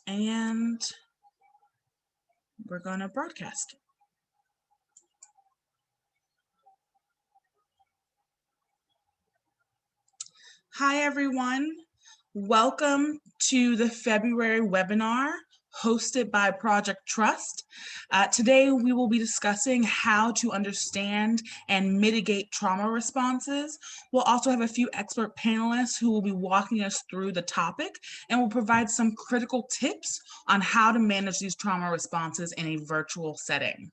And we're going to broadcast. Hi, everyone. Welcome to the February webinar hosted by Project Trust. Today, we will be discussing how to understand and mitigate trauma responses. We'll also have a few expert panelists who will be walking us through the topic and will provide some critical tips on how to manage these trauma responses in a virtual setting.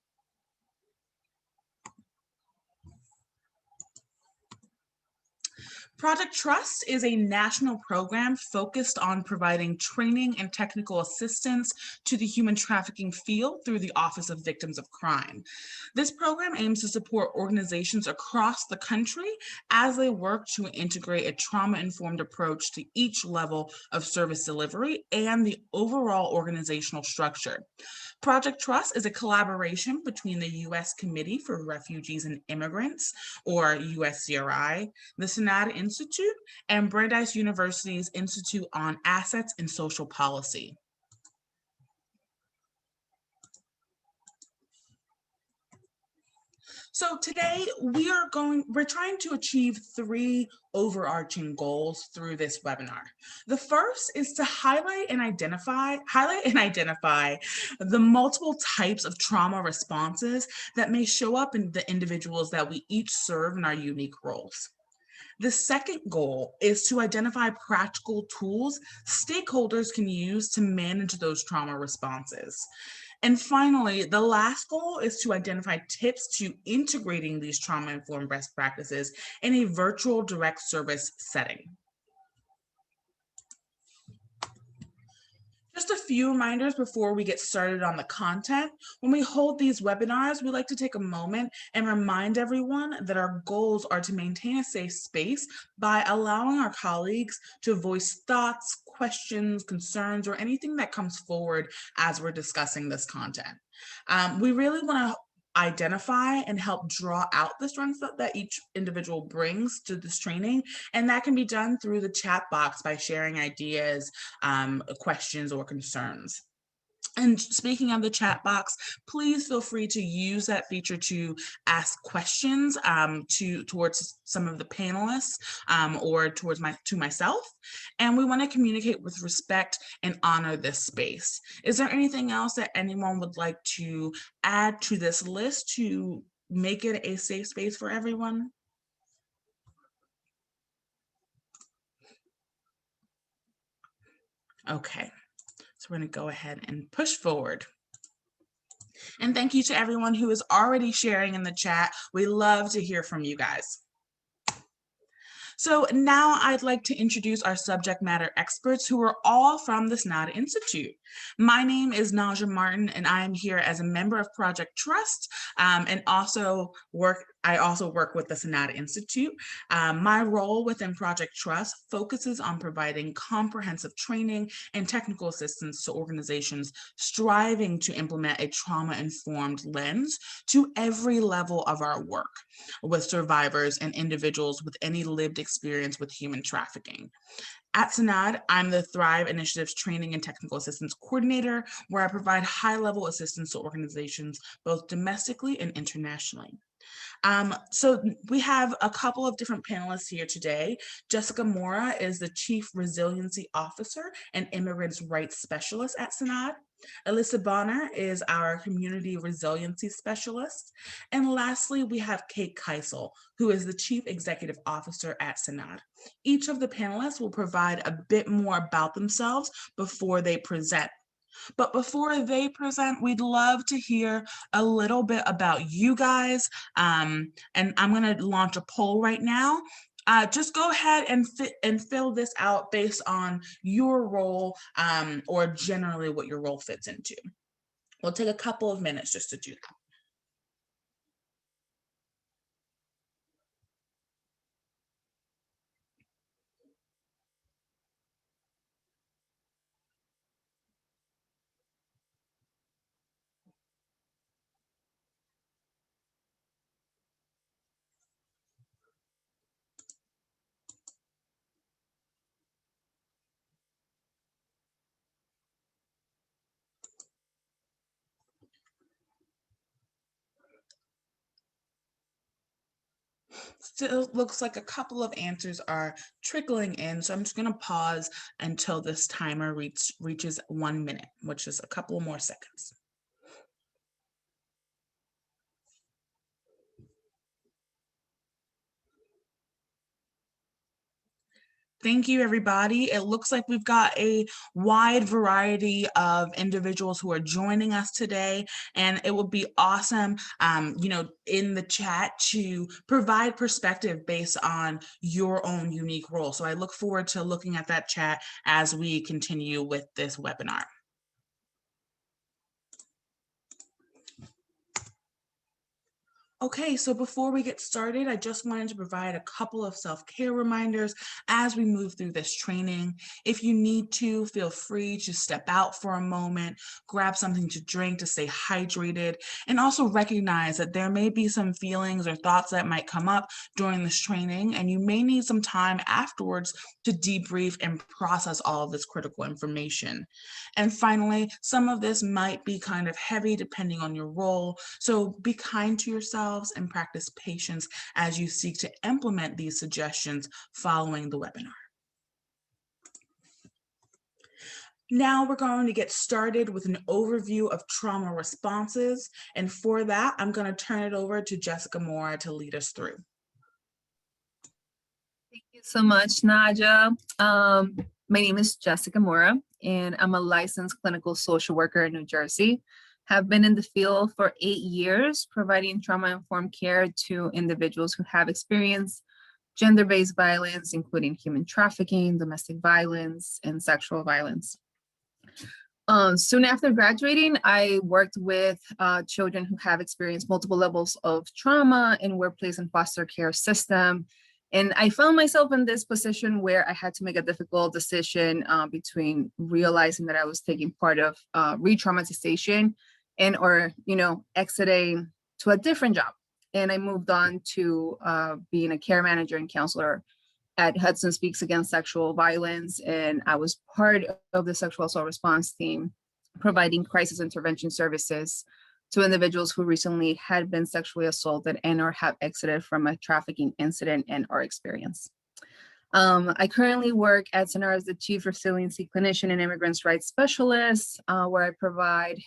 Project Trust is a national program focused on providing training and technical assistance to the human trafficking field through the Office of Victims of Crime. This program aims to support organizations across the country as they work to integrate a trauma-informed approach to each level of service delivery and the overall organizational structure. Project Trust is a collaboration between the U.S. Committee for Refugees and Immigrants, or USCRI, the Sanada Institute, and Brandeis University's Institute on Assets and Social Policy. So today we're trying to achieve 3 overarching goals through this webinar. The first is to highlight and identify the multiple types of trauma responses that may show up in the individuals that we each serve in our unique roles. The second goal is to identify practical tools stakeholders can use to manage those trauma responses. And finally, the last goal is to identify tips to integrating these trauma-informed best practices in a virtual direct service setting. Just a few reminders before we get started on the content. When we hold these webinars, we like to take a moment and remind everyone that our goals are to maintain a safe space by allowing our colleagues to voice thoughts, questions, concerns, or anything that comes forward as we're discussing this content. We really want to identify and help draw out the strengths that each individual brings to this training. And that can be done through the chat box by sharing ideas, questions, or concerns. And speaking of the chat box, please feel free to use that feature to ask questions towards some of the panelists or to myself. And we want to communicate with respect and honor this space. Is there anything else that anyone would like to add to this list to make it a safe space for everyone? Okay, so we're going to go ahead and push forward. And thank you to everyone who is already sharing in the chat. We love to hear from you guys. So now I'd like to introduce our subject matter experts who are all from the Sanada Institute. My name is Naja Martin, and I am here as a member of Project Trust and I also work with the Sanada Institute. My role within Project Trust focuses on providing comprehensive training and technical assistance to organizations striving to implement a trauma-informed lens to every level of our work with survivors and individuals with any lived experience with human trafficking. At SANAD, I'm the Thrive Initiative's Training and Technical Assistance Coordinator, where I provide high-level assistance to organizations both domestically and internationally. So we have a couple of different panelists here today. Jessica Mora is the Chief Resiliency Officer and Immigrants' Rights Specialist at SANAD. Alyssa Bonner is our Community Resiliency Specialist. And lastly, we have Kate Keisel, who is the Chief Executive Officer at SANAD. Each of the panelists will provide a bit more about themselves before they present. But before they present, we'd love to hear a little bit about you guys. And I'm going to launch a poll right now. Just go ahead and fill this out based on your role or generally what your role fits into. We'll take a couple of minutes just to do that. Still looks like a couple of answers are trickling in, so I'm just going to pause until this timer reaches 1 minute, which is a couple more seconds. Thank you, everybody. It looks like we've got a wide variety of individuals who are joining us today, and it would be awesome, in the chat to provide perspective based on your own unique role. So I look forward to looking at that chat as we continue with this webinar. Okay, so before we get started, I just wanted to provide a couple of self-care reminders as we move through this training. If you need to, feel free to step out for a moment, grab something to drink to stay hydrated, and also recognize that there may be some feelings or thoughts that might come up during this training, and you may need some time afterwards to debrief and process all of this critical information. And finally, some of this might be kind of heavy depending on your role, so be kind to yourselves and practice patience as you seek to implement these suggestions following the webinar. Now we're going to get started with an overview of trauma responses. And for that, I'm going to turn it over to Jessica Mora to lead us through. Thank you so much, Naja. My name is Jessica Mora, and I'm a licensed clinical social worker in New Jersey. Have been in the field for 8 years, providing trauma-informed care to individuals who have experienced gender-based violence, including human trafficking, domestic violence, and sexual violence. Soon after graduating, I worked with children who have experienced multiple levels of trauma in workplace and foster care system. And I found myself in this position where I had to make a difficult decision between realizing that I was taking part of re-traumatization and or exiting to a different job. And I moved on to being a care manager and counselor at Hudson Speaks Against Sexual Violence. And I was part of the sexual assault response team, providing crisis intervention services to individuals who recently had been sexually assaulted and or have exited from a trafficking incident and or experience. I currently work at CENAR as the Chief Resiliency Clinician and Immigrants' Rights Specialist, where I provide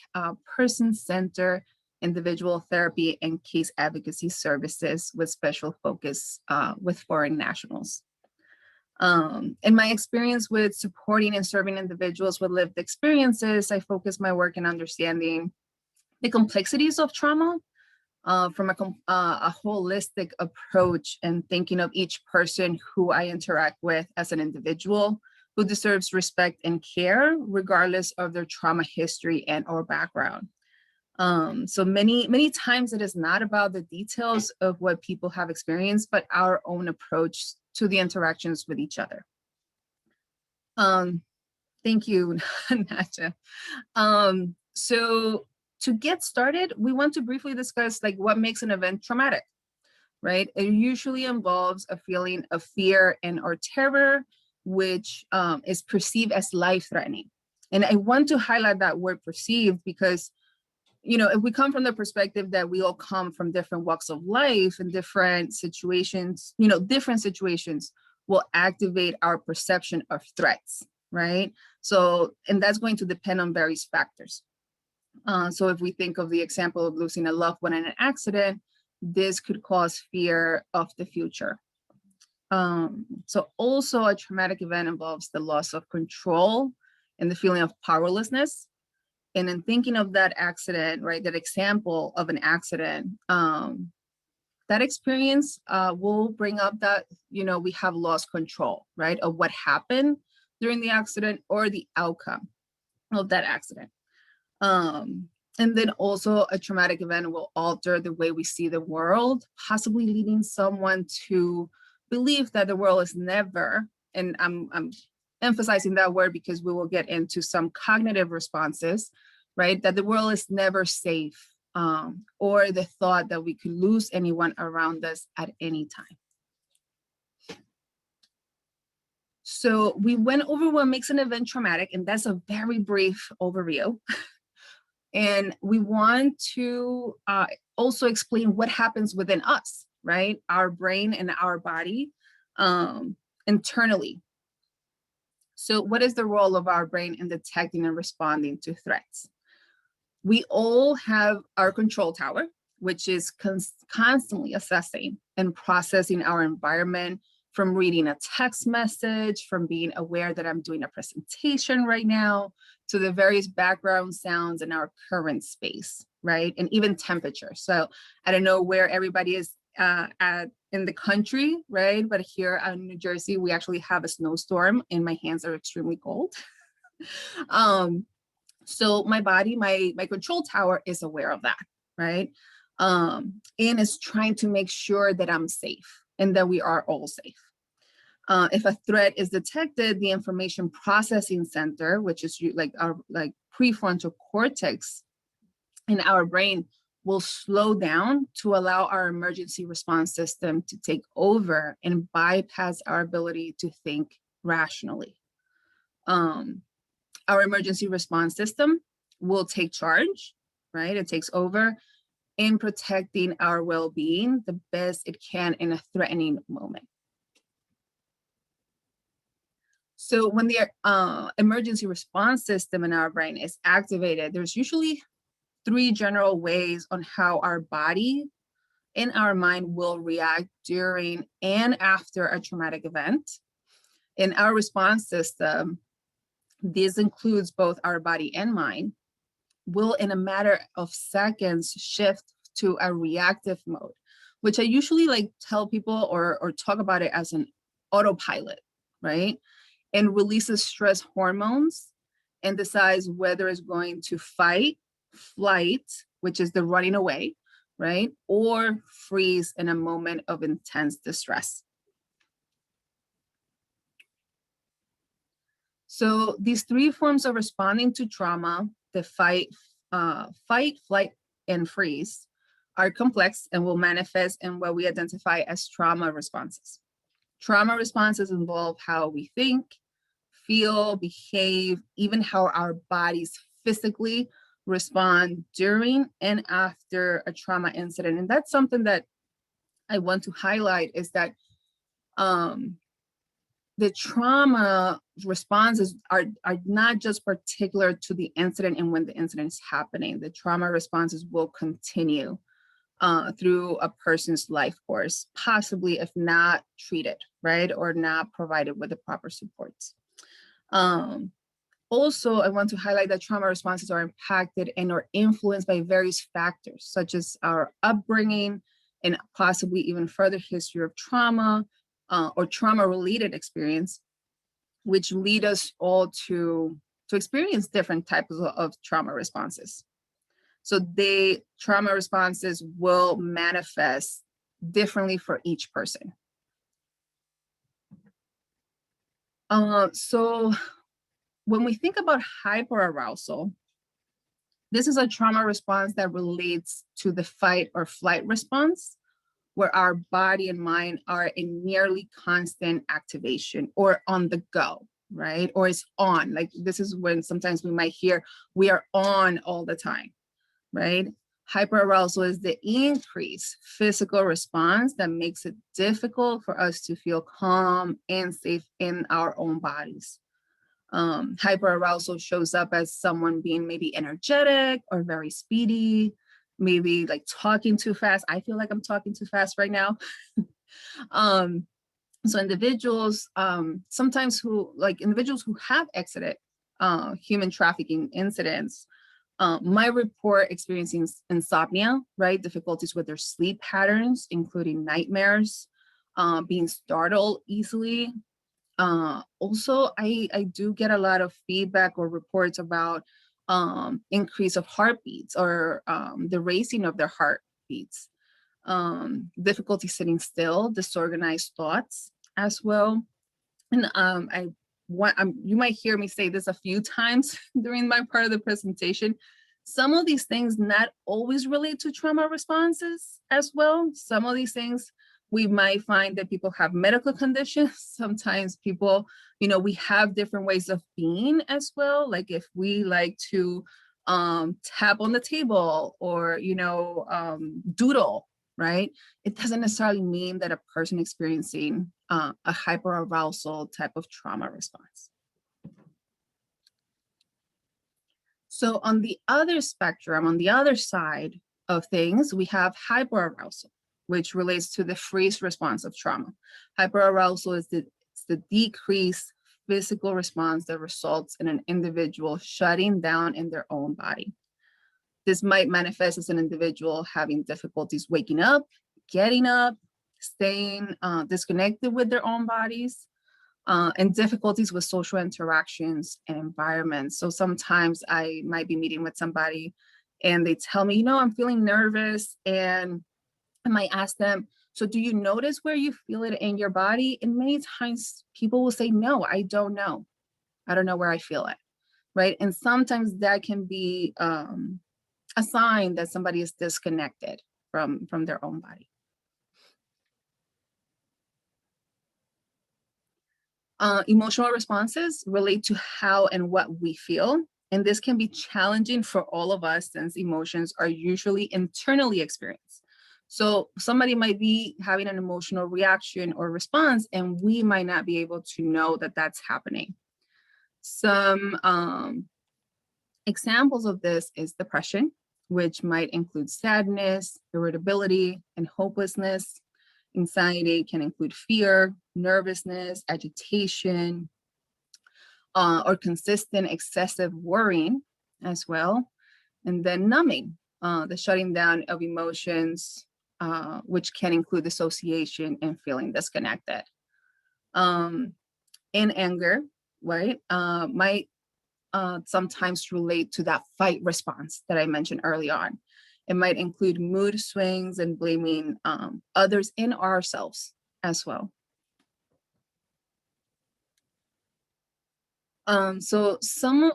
person-centered individual therapy and case advocacy services with special focus with foreign nationals. In my experience with supporting and serving individuals with lived experiences, I focus my work in understanding the complexities of trauma from a holistic approach and thinking of each person who I interact with as an individual who deserves respect and care, regardless of their trauma history and or background. So many times it is not about the details of what people have experienced, but our own approach to the interactions with each other. Thank you, Naja. So to get started, we want to briefly discuss what makes an event traumatic, right? It usually involves a feeling of fear and or terror, which is perceived as life-threatening. And I want to highlight that word perceived because if we come from the perspective that we all come from different walks of life and different situations, different situations will activate our perception of threats, right? So, and that's going to depend on various factors. So if we think of the example of losing a loved one in an accident, this could cause fear of the future. So also a traumatic event involves the loss of control and the feeling of powerlessness. And in thinking of that accident, right, that example of an accident, that experience will bring up that, we have lost control, right, of what happened during the accident or the outcome of that accident. And then also a traumatic event will alter the way we see the world, possibly leading someone to believe that the world is never, and I'm emphasizing that word because we will get into some cognitive responses, right? That the world is never safe, or the thought that we could lose anyone around us at any time. So we went over what makes an event traumatic, and that's a very brief overview. And we want to also explain what happens within us, right? Our brain and our body internally. So what is the role of our brain in detecting and responding to threats? We all have our control tower, which is constantly assessing and processing our environment, from reading a text message, from being aware that I'm doing a presentation right now, to the various background sounds in our current space, right? And even temperature. So I don't know where everybody is in the country, right? But here in New Jersey, we actually have a snowstorm and my hands are extremely cold. So my body, my control tower is aware of that, right? And is trying to make sure that I'm safe and that we are all safe. If a threat is detected, the information processing center, which is like our prefrontal cortex in our brain, will slow down to allow our emergency response system to take over and bypass our ability to think rationally. Our emergency response system will take charge, right? It takes over in protecting our well-being the best it can in a threatening moment. So when the emergency response system in our brain is activated, there's usually 3 general ways on how our body and our mind will react during and after a traumatic event. In our response system, this includes both our body and mind, will in a matter of seconds shift to a reactive mode, which I usually tell people or talk about it as an autopilot, right? And releases stress hormones and decides whether it's going to fight, flight, which is the running away, right? Or freeze in a moment of intense distress. So these 3 forms of responding to trauma, the fight, flight, and freeze, are complex and will manifest in what we identify as trauma responses. Trauma responses involve how we think, feel, behave, even how our bodies physically respond during and after a trauma incident. And that's something that I want to highlight, is that the trauma responses are not just particular to the incident and when the incident is happening. The trauma responses will continue through a person's life course, possibly if not treated, right? Or not provided with the proper supports. Also, I want to highlight that trauma responses are impacted and are influenced by various factors, such as our upbringing and possibly even further history of trauma or trauma-related experience, which lead us all to experience different types of trauma responses. So trauma responses will manifest differently for each person. So when we think about hyperarousal, this is a trauma response that relates to the fight or flight response, where our body and mind are in nearly constant activation or on the go, right? Or it's on. Like, this is when sometimes we might hear we are on all the time, right? Hyperarousal is the increased physical response that makes it difficult for us to feel calm and safe in our own bodies. Hyperarousal shows up as someone being maybe energetic or very speedy, maybe like talking too fast. I feel like I'm talking too fast right now. So individuals, sometimes individuals who have exited human trafficking incidents might report experiencing insomnia, right? Difficulties with their sleep patterns, including nightmares, being startled easily. Also, I do get a lot of feedback or reports about increase of heartbeats or the racing of their heartbeats, difficulty sitting still, disorganized thoughts as well. And you might hear me say this a few times during my part of the presentation. Some of these things not always relate to trauma responses as well. Some of these things we might find that people have medical conditions. Sometimes people, we have different ways of being as well. Like if we like to tap on the table or, doodle, right? It doesn't necessarily mean that a person experiencing a hyperarousal type of trauma response. So on the other spectrum, on the other side of things, we have hyperarousal, which relates to the freeze response of trauma. Hyperarousal is the decreased physical response that results in an individual shutting down in their own body. This might manifest as an individual having difficulties waking up, getting up, staying disconnected with their own bodies, and difficulties with social interactions and environments. So sometimes I might be meeting with somebody and they tell me, I'm feeling nervous, and I might ask them, so do you notice where you feel it in your body? And many times people will say, no, I don't know. I don't know where I feel it, right? And sometimes that can be a sign that somebody is disconnected from their own body. Emotional responses relate to how and what we feel, and this can be challenging for all of us since emotions are usually internally experienced. So somebody might be having an emotional reaction or response, and we might not be able to know that that's happening. Some examples of this is depression, which might include sadness, irritability, and hopelessness. Anxiety can include fear, nervousness, agitation, or consistent excessive worrying as well. And then numbing, the shutting down of emotions, which can include dissociation and feeling disconnected. And anger, right, might sometimes relate to that fight response that I mentioned early on. It might include mood swings and blaming others and ourselves as well. So some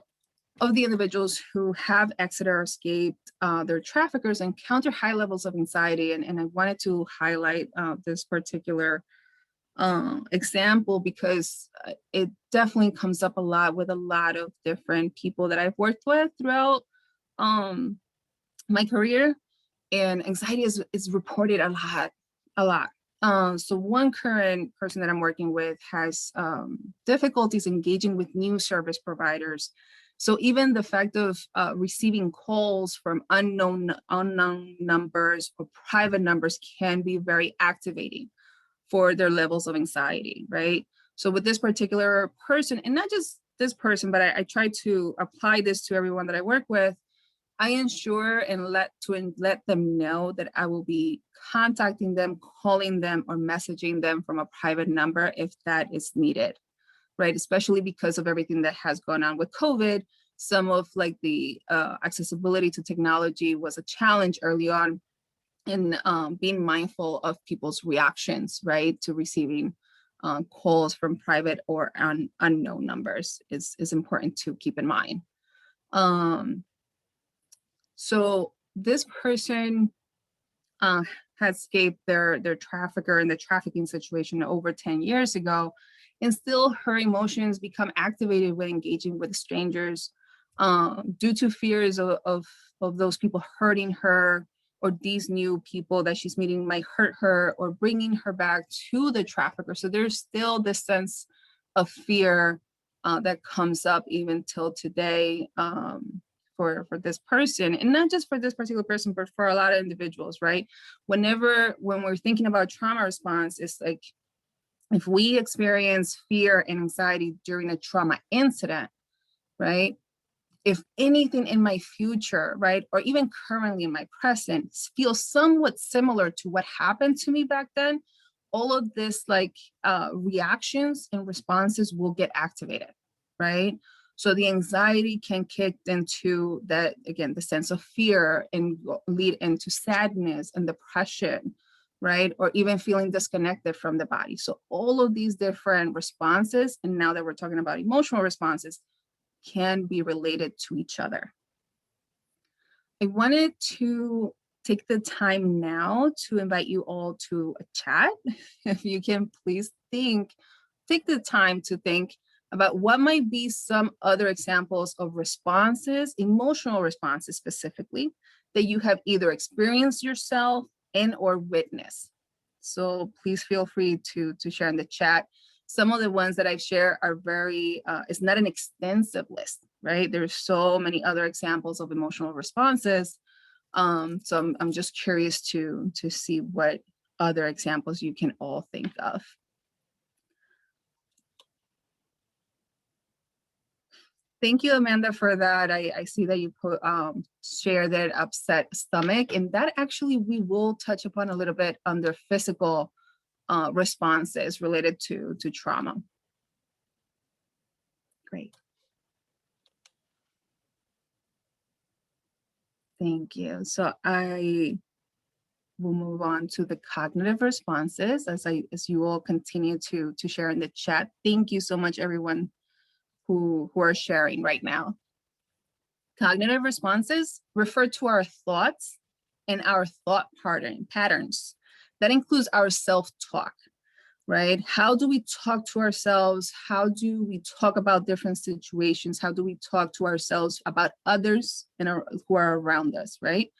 of the individuals who have exited or escaped their traffickers encounter high levels of anxiety. And I wanted to highlight this particular example because it definitely comes up a lot with a lot of different people that I've worked with throughout my career. And anxiety is reported a lot. So one current person that I'm working with has difficulties engaging with new service providers. So even the fact of receiving calls from unknown numbers or private numbers can be very activating for their levels of anxiety, right? So with this particular person, and not just this person, but I try to apply this to everyone that I work with, I ensure and let them know that I will be contacting them, calling them, or messaging them from a private number if that is needed, right? Especially because of everything that has gone on with COVID. Some of like the accessibility to technology was a challenge early on, and being mindful of people's reactions, right, to receiving calls from private or unknown numbers is important to keep in mind. So this person had escaped their trafficker and the trafficking situation over 10 years ago, and still her emotions become activated when engaging with strangers due to fears of those people hurting her, or these new people that she's meeting might hurt her or bringing her back to the trafficker. So there's still this sense of fear that comes up even till today for this person, and not just for this particular person, but for a lot of individuals, right? When we're thinking about trauma response, it's like, if we experience fear and anxiety during a trauma incident, right? If anything in my future, right, or even currently in my present feels somewhat similar to what happened to me back then, all of this like reactions and responses will get activated, right? So the anxiety can kick into that, again, the sense of fear, and lead into sadness and depression, right? Or even feeling disconnected from the body. So all of these different responses, and now that we're talking about emotional responses, can be related to each other. I wanted to take the time now to invite you all to a chat. If you can please take the time to think about what might be some other examples of responses, emotional responses specifically, that you have either experienced yourself and or witness. So please feel free to share in the chat. Some of the ones that I've shared are very, it's not an extensive list, right? There's so many other examples of emotional responses. So I'm just curious to see what other examples you can all think of. Thank you, Amanda, for that. I see that you put share that upset stomach, and that actually we will touch upon a little bit under physical responses related to trauma. Great. Thank you. So I will move on to the cognitive responses as you all continue to share in the chat. Thank you so much, everyone who are sharing right now. Cognitive responses refer to our thoughts and our thought patterns. That includes our self-talk, right? How do we talk to ourselves? How do we talk about different situations? How do we talk to ourselves about others who are around us, right?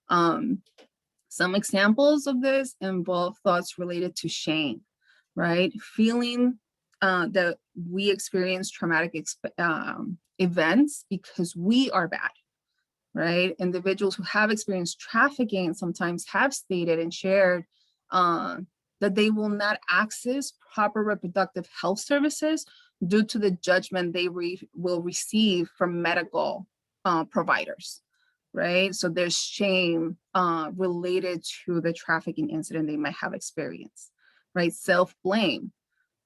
Some examples of this involve thoughts related to shame, right? Feeling that we experience traumatic events because we are bad, right? Individuals who have experienced trafficking sometimes have stated and shared that they will not access proper reproductive health services due to the judgment they will receive from medical providers, right? So there's shame related to the trafficking incident they might have experienced, right? Self-blame.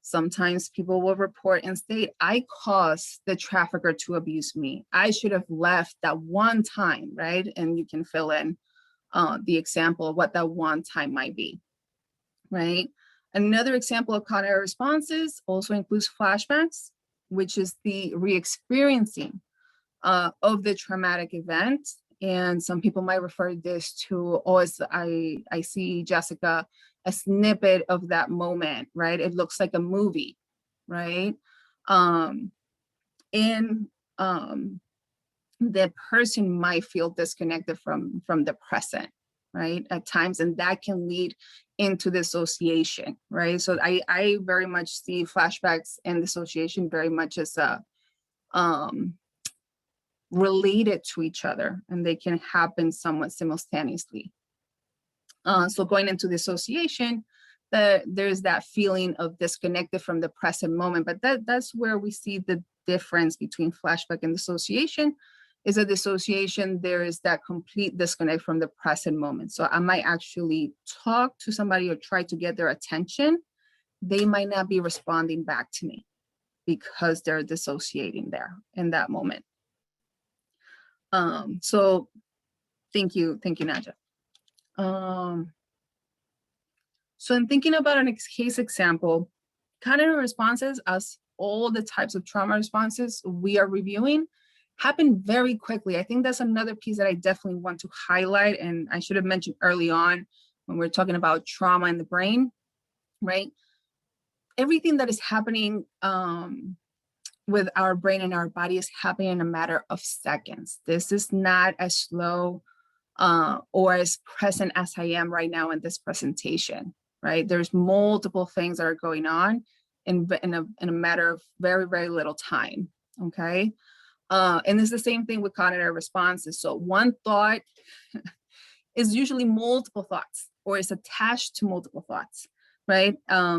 Sometimes people will report and state, I caused the trafficker to abuse me. I should have left that one time, right? And you can fill in the example of what that one time might be, right? Another example of cognitive responses also includes flashbacks, which is the re-experiencing of the traumatic event. And some people might refer this to, oh, as I see, Jessica, a snippet of that moment, right? It looks like a movie, right? The person might feel disconnected from the present, right? At times, and that can lead into dissociation, right? So I very much see flashbacks and dissociation very much as a related to each other, and they can happen somewhat simultaneously. So going into dissociation, there's that feeling of disconnected from the present moment, but that's where we see the difference between flashback and dissociation. Is a dissociation, there is that complete disconnect from the present moment. So I might actually talk to somebody or try to get their attention. They might not be responding back to me because they're dissociating there in that moment. So thank you, Nadja. So in thinking about an case example, cognitive responses, as all the types of trauma responses we are reviewing, happen very quickly. I think that's another piece that I definitely want to highlight, and I should have mentioned early on when we're talking about trauma in the brain, right? Everything that is happening with our brain and our body is happening in a matter of seconds. This is not as slow or as present as I am right now in this presentation, right? There's multiple things that are going on in a matter of very, very little time, okay? And it's the same thing with cognitive responses. So one thought is usually multiple thoughts, or is attached to multiple thoughts, right?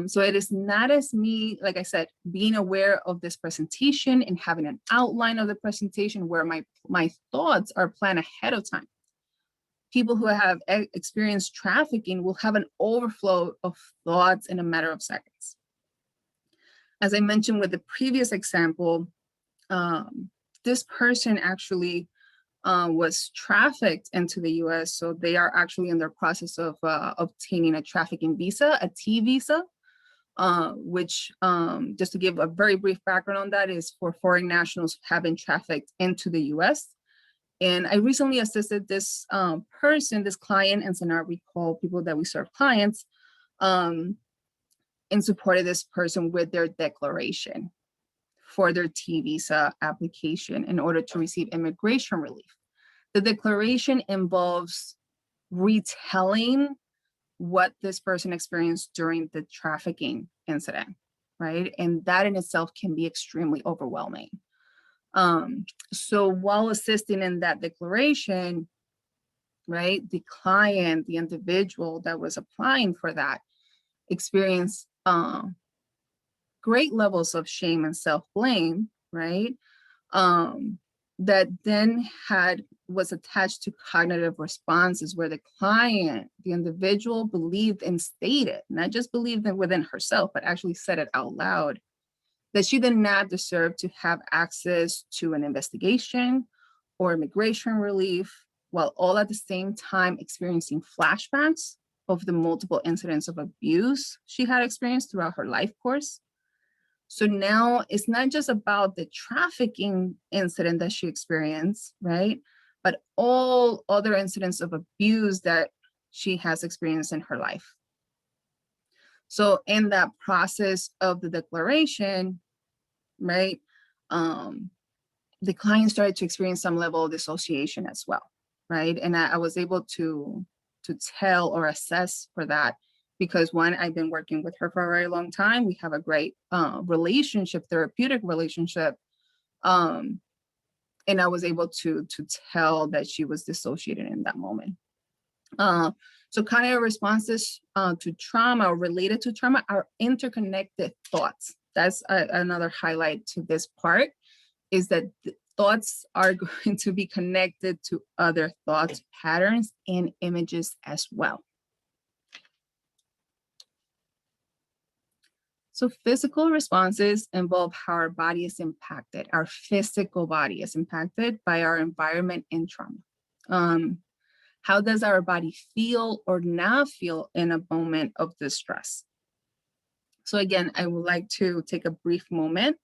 So it is not as me, like I said, being aware of this presentation and having an outline of the presentation where my thoughts are planned ahead of time. People who have experienced trafficking will have an overflow of thoughts in a matter of seconds. As I mentioned with the previous example, this person actually was trafficked into the US. So they are actually in their process of obtaining a trafficking visa, a T visa, which just to give a very brief background on that, is for foreign nationals who have been trafficked into the US. And I recently assisted this person, this client, and so now we call people that we serve clients, and supported this person with their declaration for their T visa application in order to receive immigration relief. The declaration involves retelling what this person experienced during the trafficking incident, right? And that in itself can be extremely overwhelming. So while assisting in that declaration, right, the client, the individual that was applying for that experienced great levels of shame and self-blame, right? That then was attached to cognitive responses where the client, the individual believed and stated, not just believed it within herself, but actually said it out loud, that she did not deserve to have access to an investigation or immigration relief, while all at the same time experiencing flashbacks of the multiple incidents of abuse she had experienced throughout her life course. So now it's not just about the trafficking incident that she experienced, right? But all other incidents of abuse that she has experienced in her life. So in that process of the declaration, right, the client started to experience some level of dissociation as well, right? And I was able to tell or assess for that because one, I've been working with her for a very long time. We have a great relationship, therapeutic relationship. And I was able to tell that she was dissociated in that moment. So cognitive responses to trauma or related to trauma are interconnected thoughts. That's another highlight to this part, is that the thoughts are going to be connected to other thoughts, patterns, and images as well. So physical responses involve how our body is impacted. Our physical body is impacted by our environment and trauma. How does our body feel or not feel in a moment of distress? So again, I would like to take a brief moment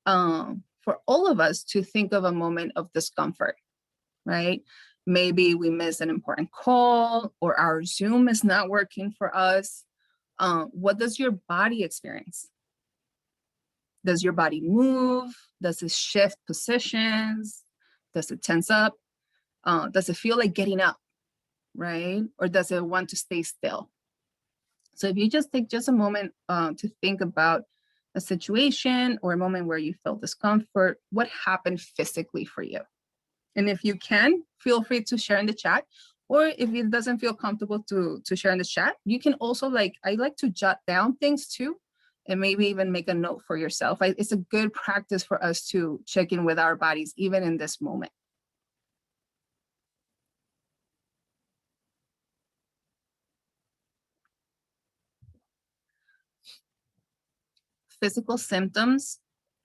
for all of us to think of a moment of discomfort, right? Maybe we miss an important call or our Zoom is not working for us. What does your body experience? Does your body move? Does it shift positions? Does it tense up? Does it feel like getting up, right? Or does it want to stay still? So if you just take just a moment to think about a situation or a moment where you felt discomfort, what happened physically for you? And if you can, feel free to share in the chat. Or if it doesn't feel comfortable to share in the chat, you can also I like to jot down things too, and maybe even make a note for yourself. It's a good practice for us to check in with our bodies, even in this moment. Physical symptoms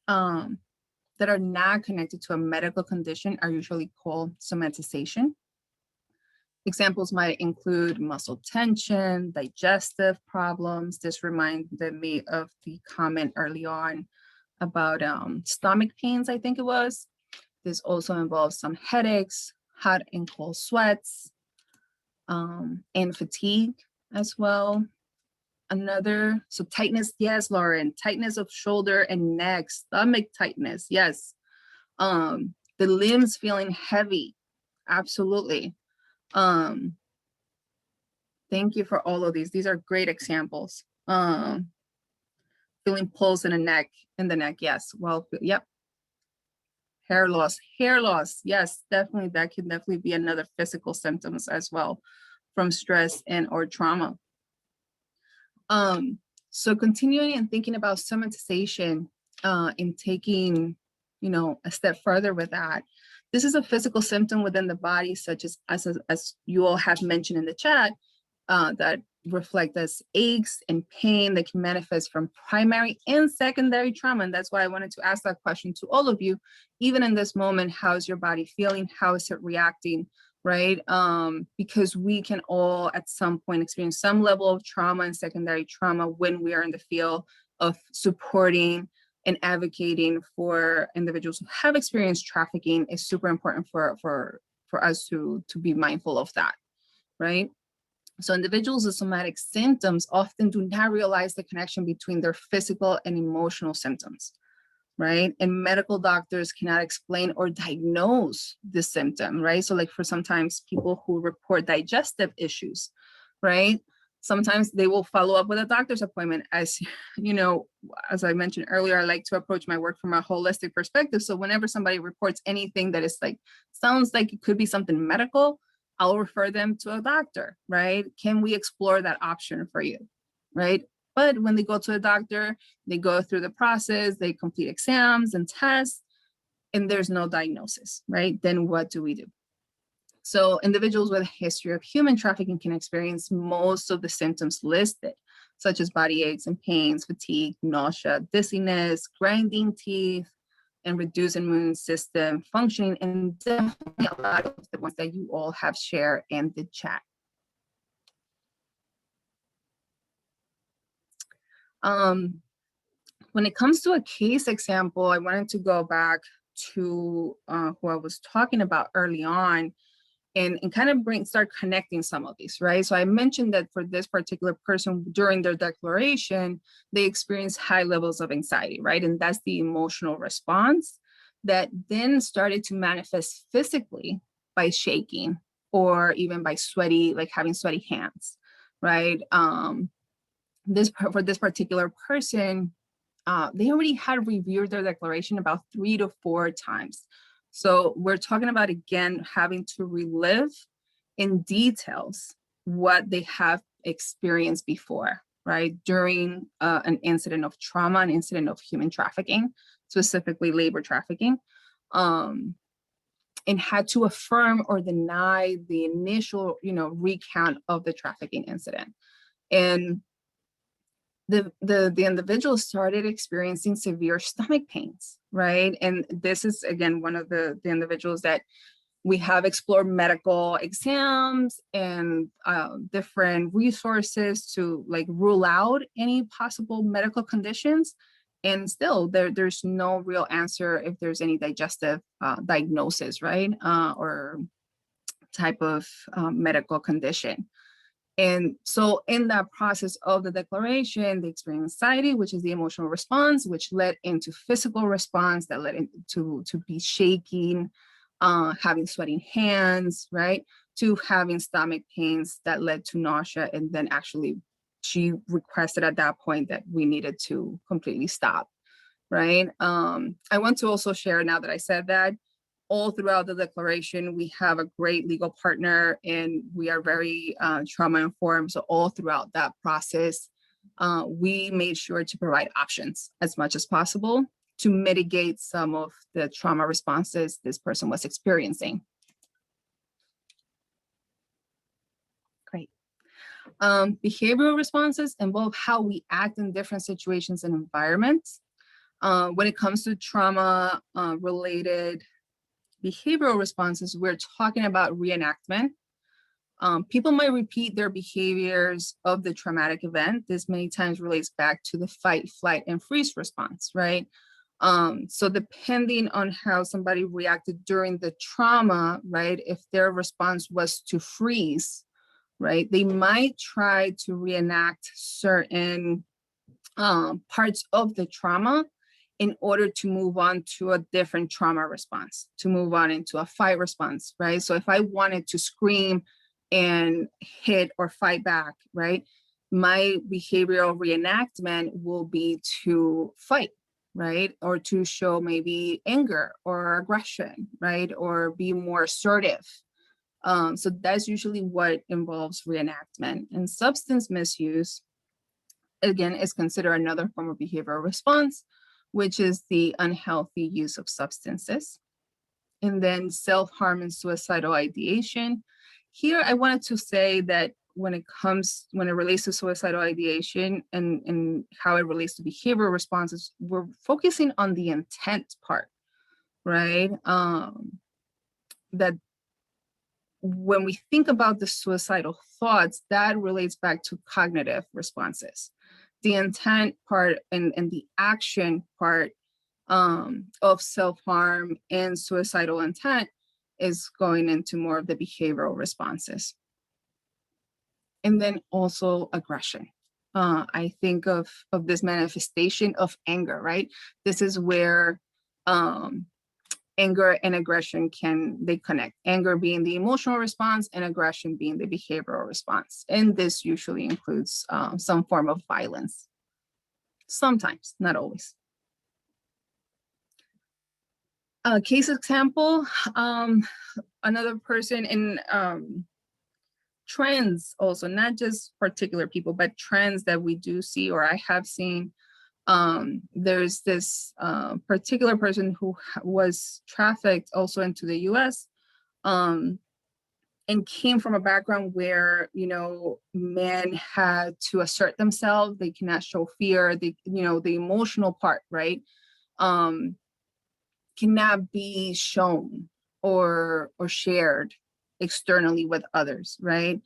that are not connected to a medical condition are usually called somatization. Examples might include muscle tension, digestive problems. This reminded me of the comment early on about stomach pains, I think it was. This also involves some headaches, hot and cold sweats, and fatigue as well. So tightness, yes, Lauren, tightness of shoulder and neck, stomach tightness, yes. The limbs feeling heavy, absolutely. Thank you for all of these. These are great examples. Feeling pulls in the neck, yes. Well, yep. Hair loss, yes, definitely. That can definitely be another physical symptoms as well from stress and or trauma. So continuing and thinking about somatization and taking, a step further with that. This is a physical symptom within the body, such as you all have mentioned in the chat, that reflect as aches and pain that can manifest from primary and secondary trauma. And that's why I wanted to ask that question to all of you. Even in this moment, how is your body feeling? How is it reacting? Right? Because we can all at some point experience some level of trauma and secondary trauma when we are in the field of supporting and advocating for individuals who have experienced trafficking. Is super important for us to be mindful of that, right? So individuals with somatic symptoms often do not realize the connection between their physical and emotional symptoms, right? And medical doctors cannot explain or diagnose the symptom, right? So for sometimes people who report digestive issues, right? Sometimes they will follow up with a doctor's appointment. As you know, as I mentioned earlier, I like to approach my work from a holistic perspective. So whenever somebody reports anything that is like, sounds like it could be something medical, I'll refer them to a doctor, right? Can we explore that option for you, right? But when they go to a doctor, they go through the process, they complete exams and tests, and there's no diagnosis, right? Then what do we do? So individuals with a history of human trafficking can experience most of the symptoms listed, such as body aches and pains, fatigue, nausea, dizziness, grinding teeth, and reduced immune system functioning, and definitely a lot of the ones that you all have shared in the chat. When it comes to a case example, I wanted to go back to who I was talking about early on, and kind of start connecting some of these, right? So I mentioned that for this particular person during their declaration, they experienced high levels of anxiety, right? And that's the emotional response that then started to manifest physically by shaking or even by sweaty, like having sweaty hands, right? For this particular person, they already had reviewed their declaration about 3 to 4 times. So we're talking about, again, having to relive in details what they have experienced before, right? During an incident of trauma, an incident of human trafficking, specifically labor trafficking, and had to affirm or deny the initial, recount of the trafficking incident. And the individual started experiencing severe stomach pains, right? And this is, again, one of the individuals that we have explored medical exams and different resources to like rule out any possible medical conditions. And still there's no real answer if there's any digestive diagnosis, right? Or type of medical condition. And so in that process of the declaration, they experienced anxiety, which is the emotional response, which led into physical response that led into to be shaking, having sweating hands, right? To having stomach pains that led to nausea. And then actually she requested at that point that we needed to completely stop, right? I want to also share, now that I said that, all throughout the declaration, we have a great legal partner and we are very trauma informed. So all throughout that process, we made sure to provide options as much as possible to mitigate some of the trauma responses this person was experiencing. Great. Behavioral responses involve how we act in different situations and environments. When it comes to trauma related behavioral responses, we're talking about reenactment. People might repeat their behaviors of the traumatic event. This many times relates back to the fight, flight, and freeze response, right? So depending on how somebody reacted during the trauma, right, if their response was to freeze, right, they might try to reenact certain parts of the trauma in order to move on to a different trauma response, to move on into a fight response, right? So if I wanted to scream and hit or fight back, right, my behavioral reenactment will be to fight, right? Or to show maybe anger or aggression, right? Or be more assertive. So that's usually what involves reenactment. And substance misuse, again, is considered another form of behavioral response, which is the unhealthy use of substances. And then self-harm and suicidal ideation. Here, I wanted to say that when it relates to suicidal ideation and how it relates to behavioral responses, we're focusing on the intent part, right? That when we think about the suicidal thoughts, that relates back to cognitive responses. The intent part and the action part of self-harm and suicidal intent is going into more of the behavioral responses. And then also aggression. I think of this manifestation of anger, right? This is where anger and aggression they connect. Anger being the emotional response and aggression being the behavioral response. And this usually includes some form of violence. Sometimes, not always. Case example, another person in trends also, not just particular people, but trends that we do see or I have seen. There's this particular person who was trafficked also into the US and came from a background where, you know, men had to assert themselves. They cannot show fear. They, you know, the emotional part, right? Cannot be shown or shared externally with others, right?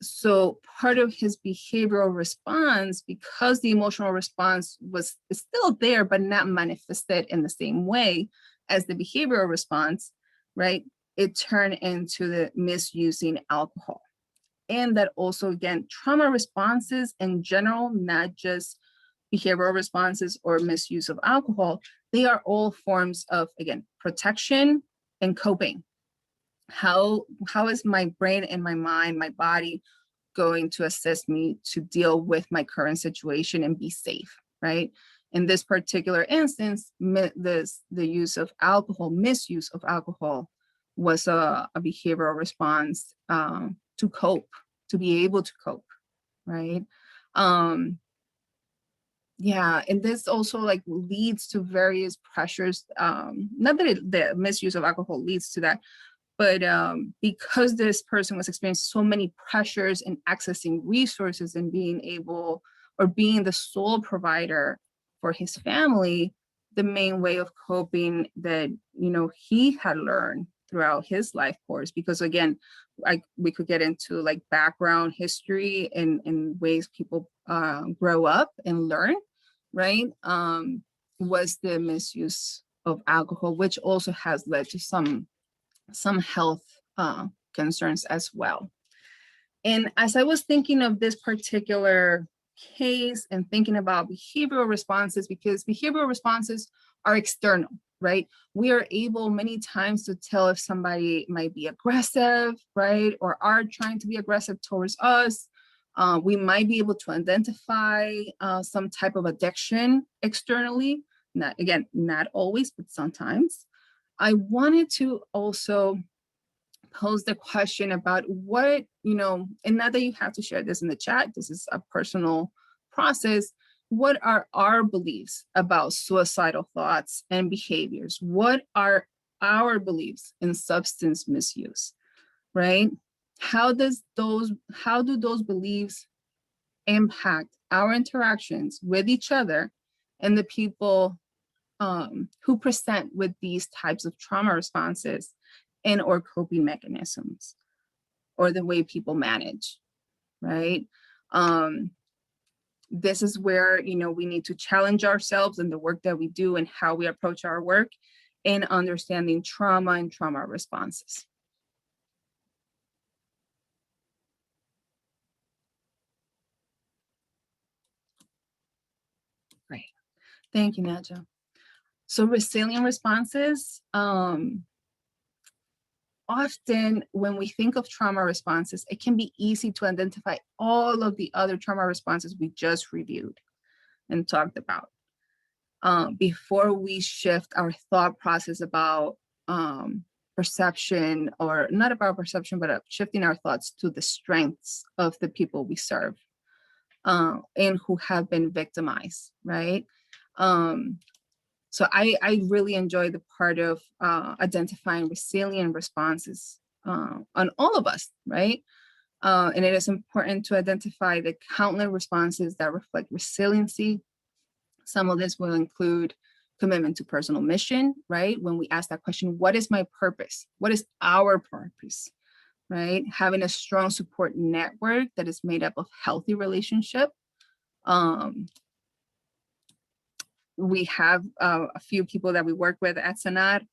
So part of his behavioral response, because the emotional response is still there, but not manifested in the same way as the behavioral response, right? It turned into the misusing alcohol. And that also, again, trauma responses in general, not just behavioral responses or misuse of alcohol, they are all forms of, again, protection and coping. How is my brain and my mind, my body going to assist me to deal with my current situation and be safe, right? In this particular instance, the use of alcohol, misuse of alcohol was a behavioral response to cope, to be able to cope, right? Yeah, and this also like leads to various pressures. Not that the misuse of alcohol leads to that, but because this person was experiencing so many pressures in accessing resources and being able or being the sole provider for his family, the main way of coping that, you know, he had learned throughout his life course, because again, we could get into like background history and ways people grow up and learn, right? Was the misuse of alcohol, which also has led to some health concerns as well. And as I was thinking of this particular case and thinking about behavioral responses, because behavioral responses are external, right? We are able many times to tell if somebody might be aggressive, right? Or are trying to be aggressive towards us. We might be able to identify some type of addiction externally. Not always, but sometimes. I wanted to also pose the question about what, you know, and not that you have to share this in the chat, this is a personal process. What are our beliefs about suicidal thoughts and behaviors? What are our beliefs in substance misuse, right? How do those beliefs impact our interactions with each other and the people who present with these types of trauma responses and or coping mechanisms, or the way people manage, right? This is where, you know, we need to challenge ourselves in the work that we do and how we approach our work in understanding trauma and trauma responses. Great, thank you, Nadja. So resilient responses, often when we think of trauma responses, it can be easy to identify all of the other trauma responses we just reviewed and talked about before we shift our thought process about perception, or not about perception, but shifting our thoughts to the strengths of the people we serve and who have been victimized, right? So I really enjoy the part of identifying resilient responses on all of us, right? And it is important to identify the countless responses that reflect resiliency. Some of this will include commitment to personal mission, right? When we ask that question, what is my purpose? What is our purpose, right? Having a strong support network that is made up of healthy relationship. We have a few people that we work with at Sanar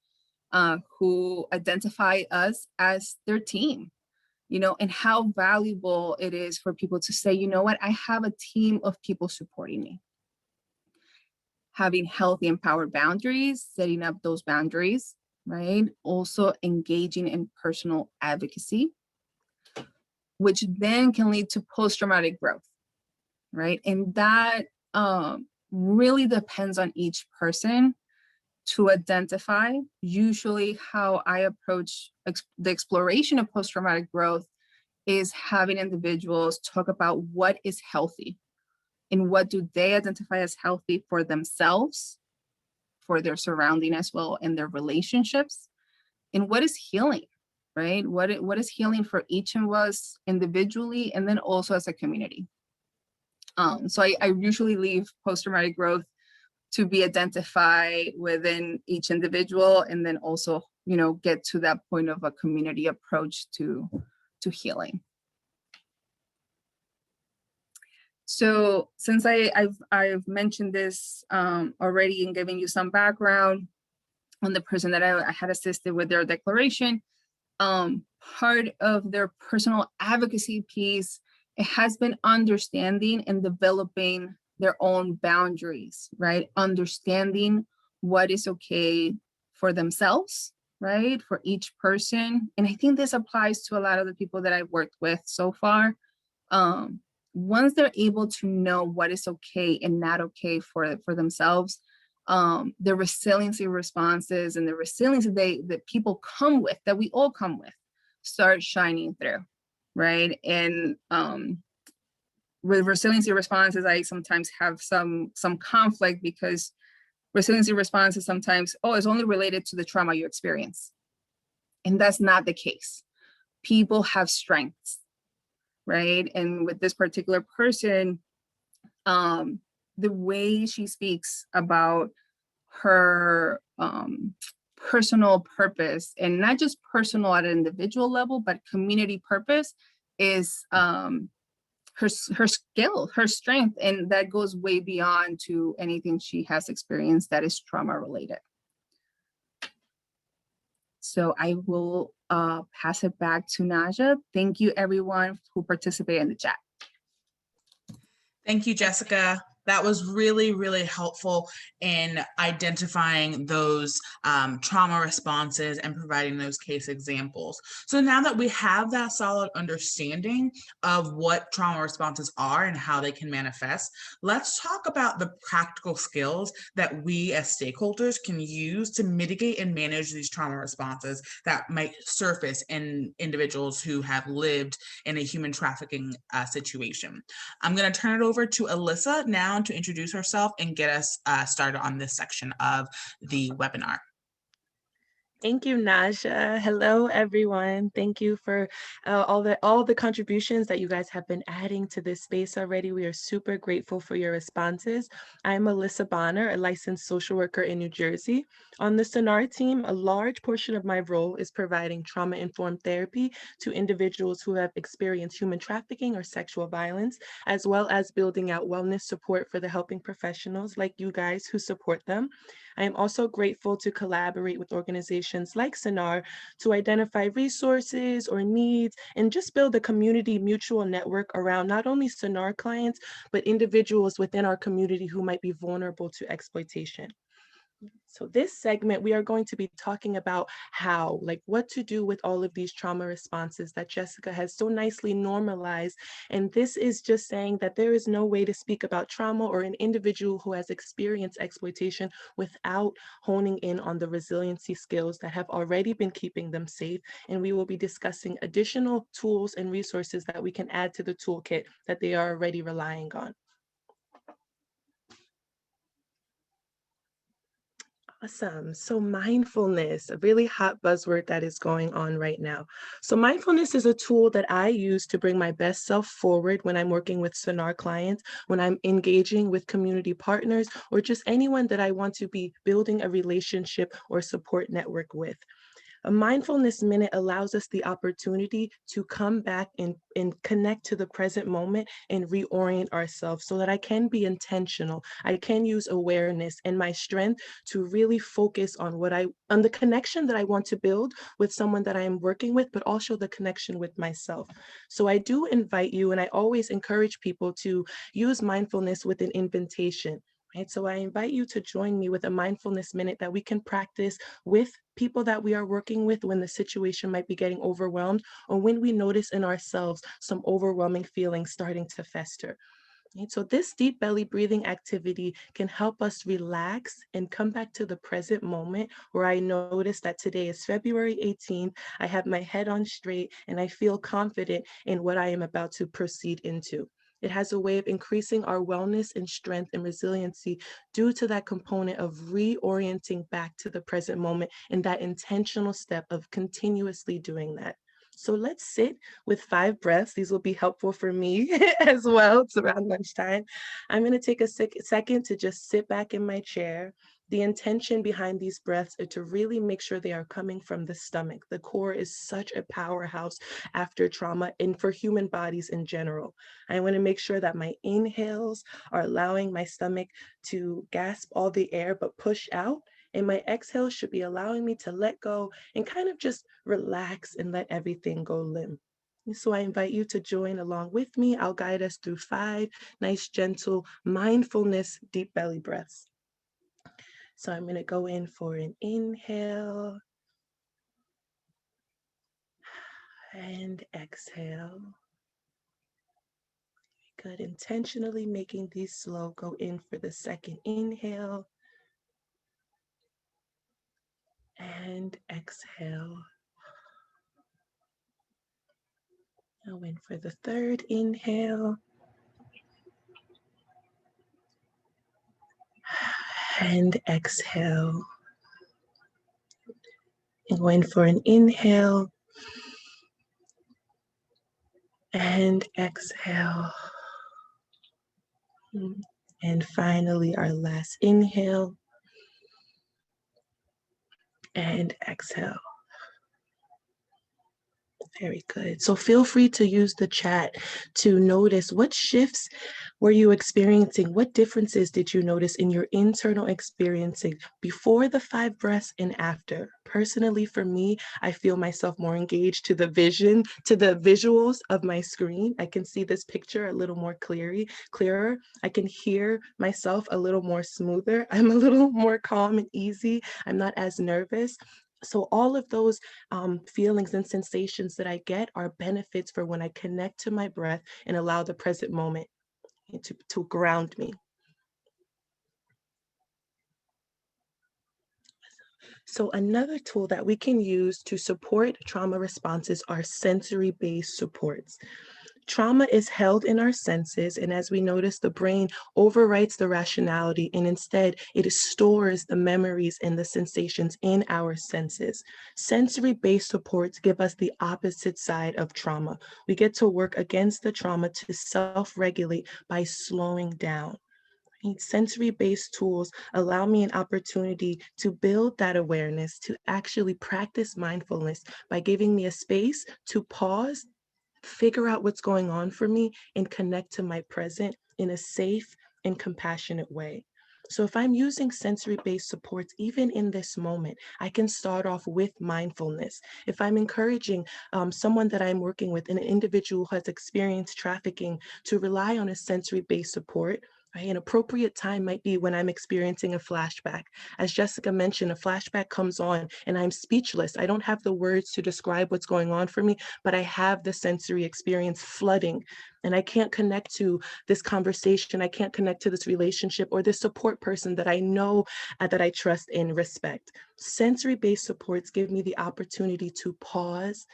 who identify us as their team, you know, and how valuable it is for people to say, you know what, I have a team of people supporting me. having healthy, empowered boundaries, setting up those boundaries, right? Also engaging in personal advocacy, which then can lead to post-traumatic growth, right? And that really depends on each person to identify. Usually how I approach the exploration of post-traumatic growth is having individuals talk about what is healthy and what do they identify as healthy for themselves, for their surrounding as well, and their relationships, and what is healing, right? What is healing for each of us individually, and then also as a community. So I usually leave post-traumatic growth to be identified within each individual, and then also, you know, get to that point of a community approach to healing. So since I've mentioned this already and giving you some background on the person that I had assisted with their declaration, part of their personal advocacy piece, it has been understanding and developing their own boundaries, right? Understanding what is okay for themselves, right? For each person. And I think this applies to a lot of the people that I've worked with so far. Once they're able to know what is okay and not okay for themselves, the resiliency responses and the resiliency that people come with, that we all come with, start shining through, right? And with resiliency responses, I sometimes have some conflict, because resiliency responses sometimes, oh, it's only related to the trauma you experience. And that's not the case. People have strengths, right? And with this particular person, the way she speaks about her personal purpose, and not just personal at an individual level, but community purpose, is her skill, her strength, and that goes way beyond to anything she has experienced that is trauma related. So I will pass it back to Naja. Thank you everyone who participated in the chat. Thank you, Jessica. That was really, really helpful in identifying those trauma responses and providing those case examples. So now that we have that solid understanding of what trauma responses are and how they can manifest, let's talk about the practical skills that we as stakeholders can use to mitigate and manage these trauma responses that might surface in individuals who have lived in a human trafficking situation. I'm going to turn it over to Alyssa now to introduce herself and get us started on this section of the webinar. Thank you, Naja. Hello, everyone. Thank you for all the contributions that you guys have been adding to this space already. We are super grateful for your responses. I'm Alyssa Bonner, a licensed social worker in New Jersey. On the SONAR team, a large portion of my role is providing trauma-informed therapy to individuals who have experienced human trafficking or sexual violence, as well as building out wellness support for the helping professionals like you guys who support them. I am also grateful to collaborate with organizations like SONAR to identify resources or needs and just build a community mutual network around not only SONAR clients, but individuals within our community who might be vulnerable to exploitation. So this segment, we are going to be talking about how, like what to do with all of these trauma responses that Jessica has so nicely normalized. And this is just saying that there is no way to speak about trauma or an individual who has experienced exploitation without honing in on the resiliency skills that have already been keeping them safe. And we will be discussing additional tools and resources that we can add to the toolkit that they are already relying on. Awesome. So mindfulness, a really hot buzzword that is going on right now. So mindfulness is a tool that I use to bring my best self forward when I'm working with SONAR clients, when I'm engaging with community partners, or just anyone that I want to be building a relationship or support network with. A mindfulness minute allows us the opportunity to come back and connect to the present moment and reorient ourselves so that I can be intentional. I can use awareness and my strength to really focus on on the connection that I want to build with someone that I am working with, but also the connection with myself. So I do invite you, and I always encourage people to use mindfulness with an invitation. right? So I invite you to join me with a mindfulness minute that we can practice with people that we are working with when the situation might be getting overwhelmed, or when we notice in ourselves some overwhelming feelings starting to fester. Right? So this deep belly breathing activity can help us relax and come back to the present moment, where I notice that today is February 18th. I have my head on straight and I feel confident in what I am about to proceed into. It has a way of increasing our wellness and strength and resiliency due to that component of reorienting back to the present moment and that intentional step of continuously doing that. So let's sit with 5 breaths. These will be helpful for me as well. It's around lunchtime. I'm going to take a second to just sit back in my chair. The intention behind these breaths are to really make sure they are coming from the stomach. The core is such a powerhouse after trauma and for human bodies in general. I want to make sure that my inhales are allowing my stomach to gasp all the air but push out. And my exhale should be allowing me to let go and kind of just relax and let everything go limp. So I invite you to join along with me. I'll guide us through 5 nice, gentle, mindfulness, deep belly breaths. So I'm going to go in for an inhale and exhale. Good. Intentionally making these slow. Go in for the second inhale and exhale. Now in for the third inhale and exhale. And going for an inhale and exhale. And finally, our last inhale and exhale. Very good. So feel free to use the chat to notice what shifts were you experiencing? What differences did you notice in your internal experiencing before the 5 breaths and after? Personally, for me, I feel myself more engaged to the vision, to the visuals of my screen. I can see this picture a little more clearer. I can hear myself a little more smoother. I'm a little more calm and easy. I'm not as nervous. So all of those feelings and sensations that I get are benefits for when I connect to my breath and allow the present moment to ground me. So another tool that we can use to support trauma responses are sensory-based supports. Trauma is held in our senses, and as we notice, the brain overwrites the rationality, and instead it stores the memories and the sensations in our senses. Sensory-based supports give us the opposite side of trauma. We get to work against the trauma to self-regulate by slowing down. Sensory-based tools allow me an opportunity to build that awareness, to actually practice mindfulness by giving me a space to pause, figure out what's going on for me, and connect to my present in a safe and compassionate way. So if I'm using sensory-based supports, even in this moment, I can start off with mindfulness. If I'm encouraging someone that I'm working with, an individual who has experienced trafficking, to rely on a sensory-based support, right? An appropriate time might be when I'm experiencing a flashback. As Jessica mentioned, a flashback comes on and I'm speechless. I don't have the words to describe what's going on for me, but I have the sensory experience flooding, and I can't connect to this conversation. I can't connect to this relationship or this support person that I know that I trust and respect. Sensory-based supports give me the opportunity to pause,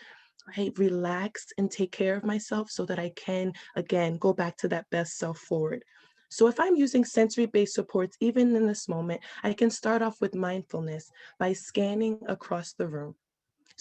right, relax, and take care of myself so that I can, again, go back to that best self forward. So if I'm using sensory-based supports, even in this moment, I can start off with mindfulness by scanning across the room.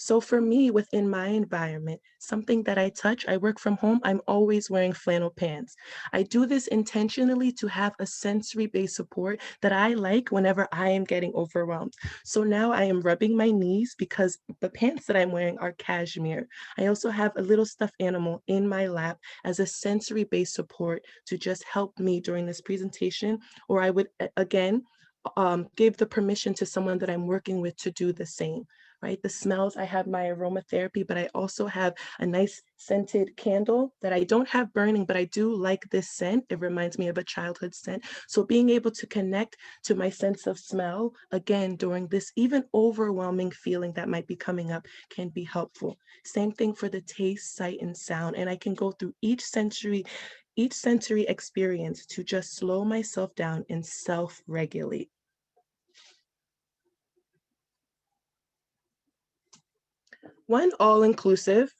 So for me, within my environment, something that I touch, I work from home, I'm always wearing flannel pants. I do this intentionally to have a sensory-based support that I like whenever I am getting overwhelmed. So now I am rubbing my knees because the pants that I'm wearing are cashmere. I also have a little stuffed animal in my lap as a sensory-based support to just help me during this presentation, or I would, again, give the permission to someone that I'm working with to do the same. right? The smells, I have my aromatherapy, but I also have a nice scented candle that I don't have burning, but I do like this scent. It reminds me of a childhood scent. So being able to connect to my sense of smell, again, during this even overwhelming feeling that might be coming up can be helpful. Same thing for the taste, sight, and sound. And I can go through each sensory experience to just slow myself down and self-regulate. One all-inclusive,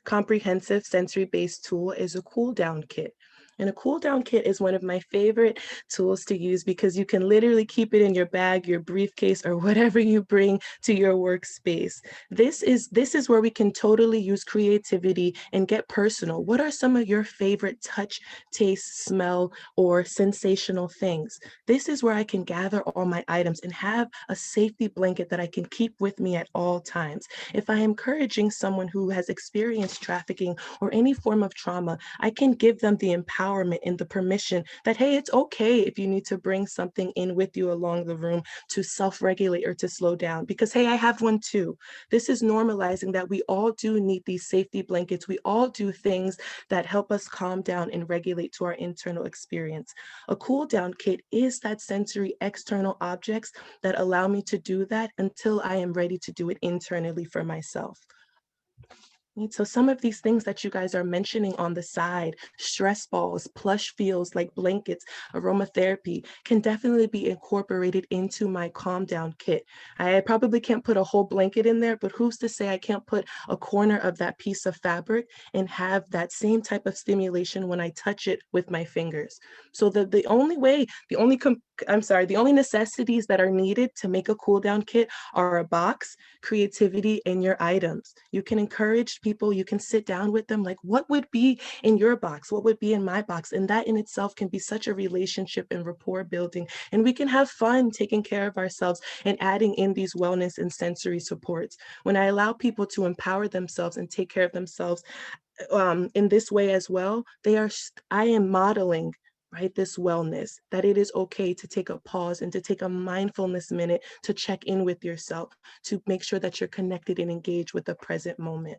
comprehensive sensory-based tool is a cool down kit. And a cool down kit is one of my favorite tools to use because you can literally keep it in your bag, your briefcase, or whatever you bring to your workspace. This is where we can totally use creativity and get personal. What are some of your favorite touch, taste, smell, or sensational things? This is where I can gather all my items and have a safety blanket that I can keep with me at all times. If I am encouraging someone who has experienced trafficking or any form of trauma, I can give them the empowerment and the permission that, hey, it's okay if you need to bring something in with you along the room to self-regulate or to slow down, because, hey, I have one too. This is normalizing that we all do need these safety blankets. We all do things that help us calm down and regulate to our internal experience. A cool down kit is that sensory external objects that allow me to do that until I am ready to do it internally for myself. Right, so some of these things that you guys are mentioning on the side, stress balls, plush feels like blankets, aromatherapy, can definitely be incorporated into my calm down kit. I probably can't put a whole blanket in there, but who's to say I can't put a corner of that piece of fabric and have that same type of stimulation when I touch it with my fingers. So the only way, the only necessities that are needed to make a cool down kit are a box, creativity, and your items. You can encourage people, you can sit down with them, like, what would be in your box? What would be in my box? And that in itself can be such a relationship and rapport building. And we can have fun taking care of ourselves and adding in these wellness and sensory supports. When I allow people to empower themselves and take care of themselves in this way as well, I am modeling, right, this wellness, that it is okay to take a pause and to take a mindfulness minute to check in with yourself, to make sure that you're connected and engaged with the present moment.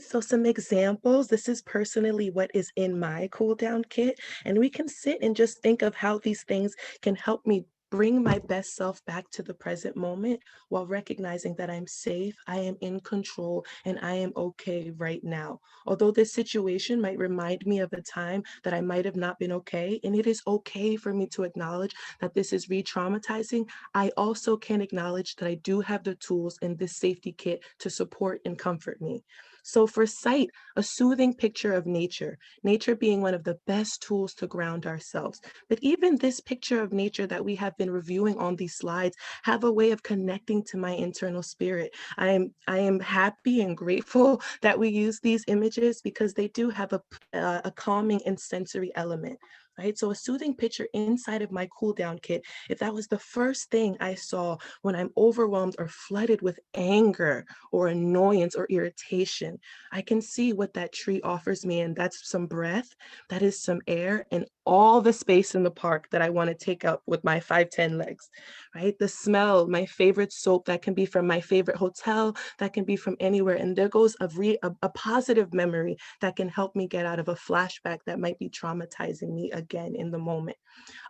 So some examples, this is personally what is in my cool down kit, and we can sit and just think of how these things can help me bring my best self back to the present moment while recognizing that I'm safe, I am in control, and I am okay right now. Although this situation might remind me of a time that I might have not been okay, and it is okay for me to acknowledge that this is re-traumatizing, I also can acknowledge that I do have the tools in this safety kit to support and comfort me. So for sight, a soothing picture of nature, nature being one of the best tools to ground ourselves. But even this picture of nature that we have been reviewing on these slides have a way of connecting to my internal spirit. I am happy and grateful that we use these images because they do have a calming and sensory element. Right? So a soothing picture inside of my cool down kit, if that was the first thing I saw when I'm overwhelmed or flooded with anger or annoyance or irritation, I can see what that tree offers me. And that's some breath, that is some air, and all the space in the park that I want to take up with my 5'10" legs, right? The smell, my favorite soap, that can be from my favorite hotel, that can be from anywhere. And there goes a positive memory that can help me get out of a flashback that might be traumatizing me again in the moment.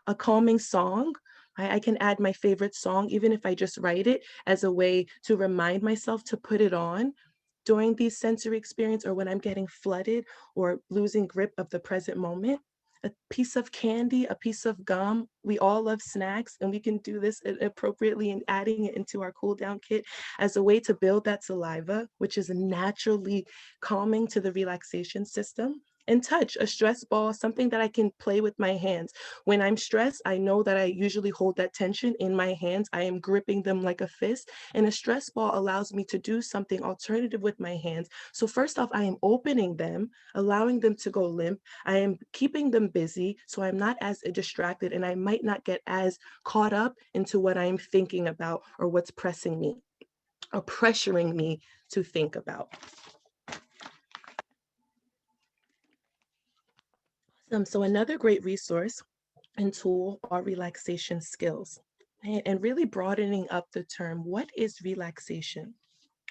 A calming song, I can add my favorite song, even if I just write it, as a way to remind myself to put it on during these sensory experience or when I'm getting flooded or losing grip of the present moment. A piece of candy, a piece of gum. We all love snacks, and we can do this appropriately and adding it into our cool down kit as a way to build that saliva, which is naturally calming to the relaxation system. And touch, a stress ball, something that I can play with my hands. When I'm stressed, I know that I usually hold that tension in my hands. I am gripping them like a fist, and a stress ball allows me to do something alternative with my hands. So first off, I am opening them, allowing them to go limp. I am keeping them busy, so I'm not as distracted, and I might not get as caught up into what I'm thinking about or what's pressing me or pressuring me to think about. So another great resource and tool are relaxation skills. And really broadening up the term, what is relaxation?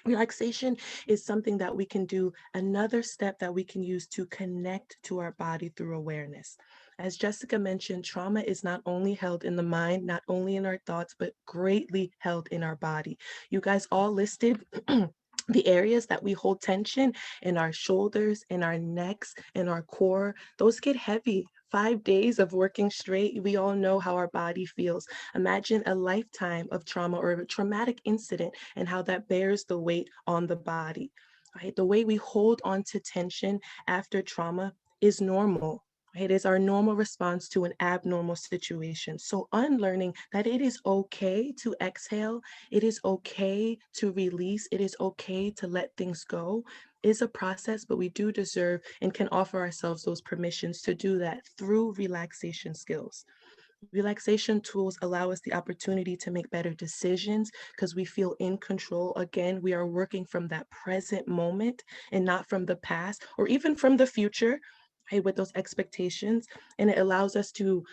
Relaxation is something that we can do, another step that we can use to connect to our body through awareness. As Jessica mentioned, trauma is not only held in the mind, not only in our thoughts, but greatly held in our body. You guys all listed the areas that we hold tension in our shoulders, in our necks, in our core. Those get heavy. 5 days of working straight, we all know how our body feels. Imagine a lifetime of trauma or a traumatic incident and how that bears the weight on the body. Right? The way we hold on to tension after trauma is normal. Right? It is our normal response to an abnormal situation. So unlearning that it is okay to exhale, it is okay to release, it is okay to let things go is a process, but we do deserve and can offer ourselves those permissions to do that through relaxation skills. Relaxation tools allow us the opportunity to make better decisions because we feel in control. Again, we are working from that present moment and not from the past or even from the future. Right, with those expectations, and it allows us to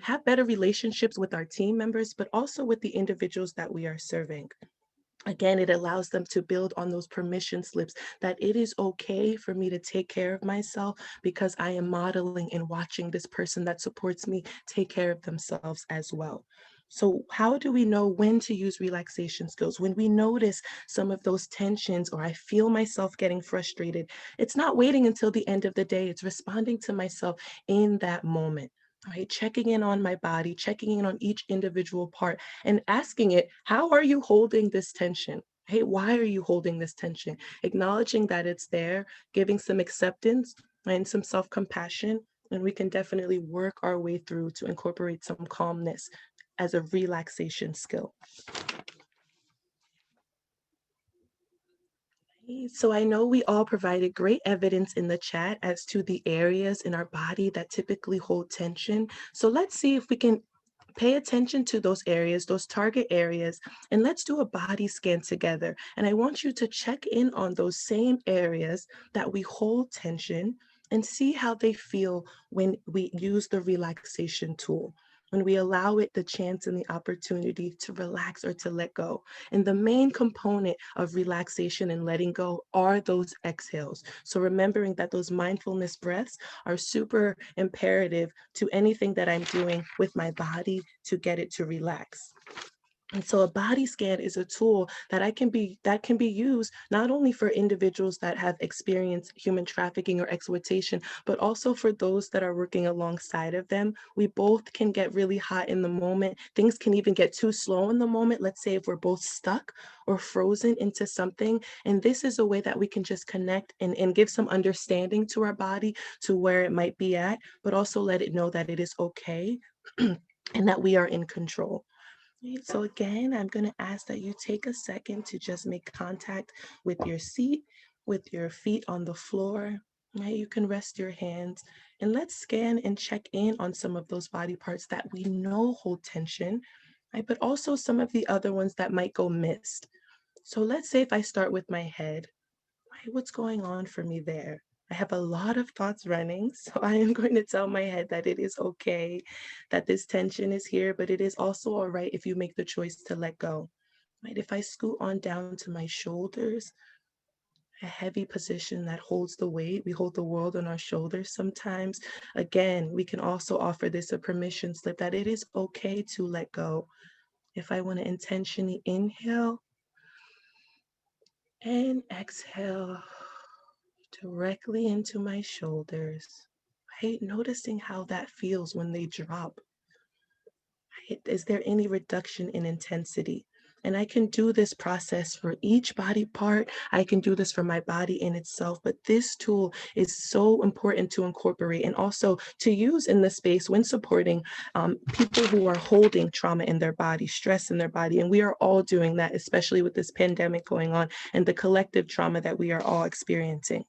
have better relationships with our team members, but also with the individuals that we are serving. Again, it allows them to build on those permission slips that it is okay for me to take care of myself because I am modeling and watching this person that supports me take care of themselves as well. So, how do we know when to use relaxation skills? When we notice some of those tensions or I feel myself getting frustrated, it's not waiting until the end of the day, it's responding to myself in that moment. Right, checking in on my body, checking in on each individual part and asking it, how are you holding this tension? Hey, why are you holding this tension? Acknowledging that it's there, giving some acceptance and some self compassion. And we can definitely work our way through to incorporate some calmness as a relaxation skill. So I know we all provided great evidence in the chat as to the areas in our body that typically hold tension. So let's see if we can pay attention to those areas, those target areas, and let's do a body scan together. And I want you to check in on those same areas that we hold tension and see how they feel when we use the relaxation tool, when we allow it the chance and the opportunity to relax or to let go. And the main component of relaxation and letting go are those exhales. So remembering that those mindfulness breaths are super imperative to anything that I'm doing with my body to get it to relax. And so a body scan is a tool that can be used not only for individuals that have experienced human trafficking or exploitation, but also for those that are working alongside of them. We both can get really hot in the moment. Things can even get too slow in the moment. Let's say if we're both stuck or frozen into something. And this is a way that we can just connect and give some understanding to our body to where it might be at, but also let it know that it is okay and that we are in control. Right, so again, I'm going to ask that you take a second to just make contact with your seat, with your feet on the floor. Right, you can rest your hands and let's scan and check in on some of those body parts that we know hold tension, right? But also some of the other ones that might go missed. So let's say if I start with my head, right, what's going on for me there? I have a lot of thoughts running, so I am going to tell my head that it is okay, that this tension is here, but it is also all right if you make the choice to let go. Right? If I scoot on down to my shoulders, a heavy position that holds the weight, we hold the world on our shoulders sometimes. Again, we can also offer this a permission slip that it is okay to let go. If I want to intentionally inhale and exhale directly into my shoulders, right? Noticing how that feels when they drop. Right? Is there any reduction in intensity? And I can do this process for each body part. I can do this for my body in itself, but this tool is so important to incorporate and also to use in the space when supporting people who are holding trauma in their body, stress in their body. And we are all doing that, especially with this pandemic going on and the collective trauma that we are all experiencing.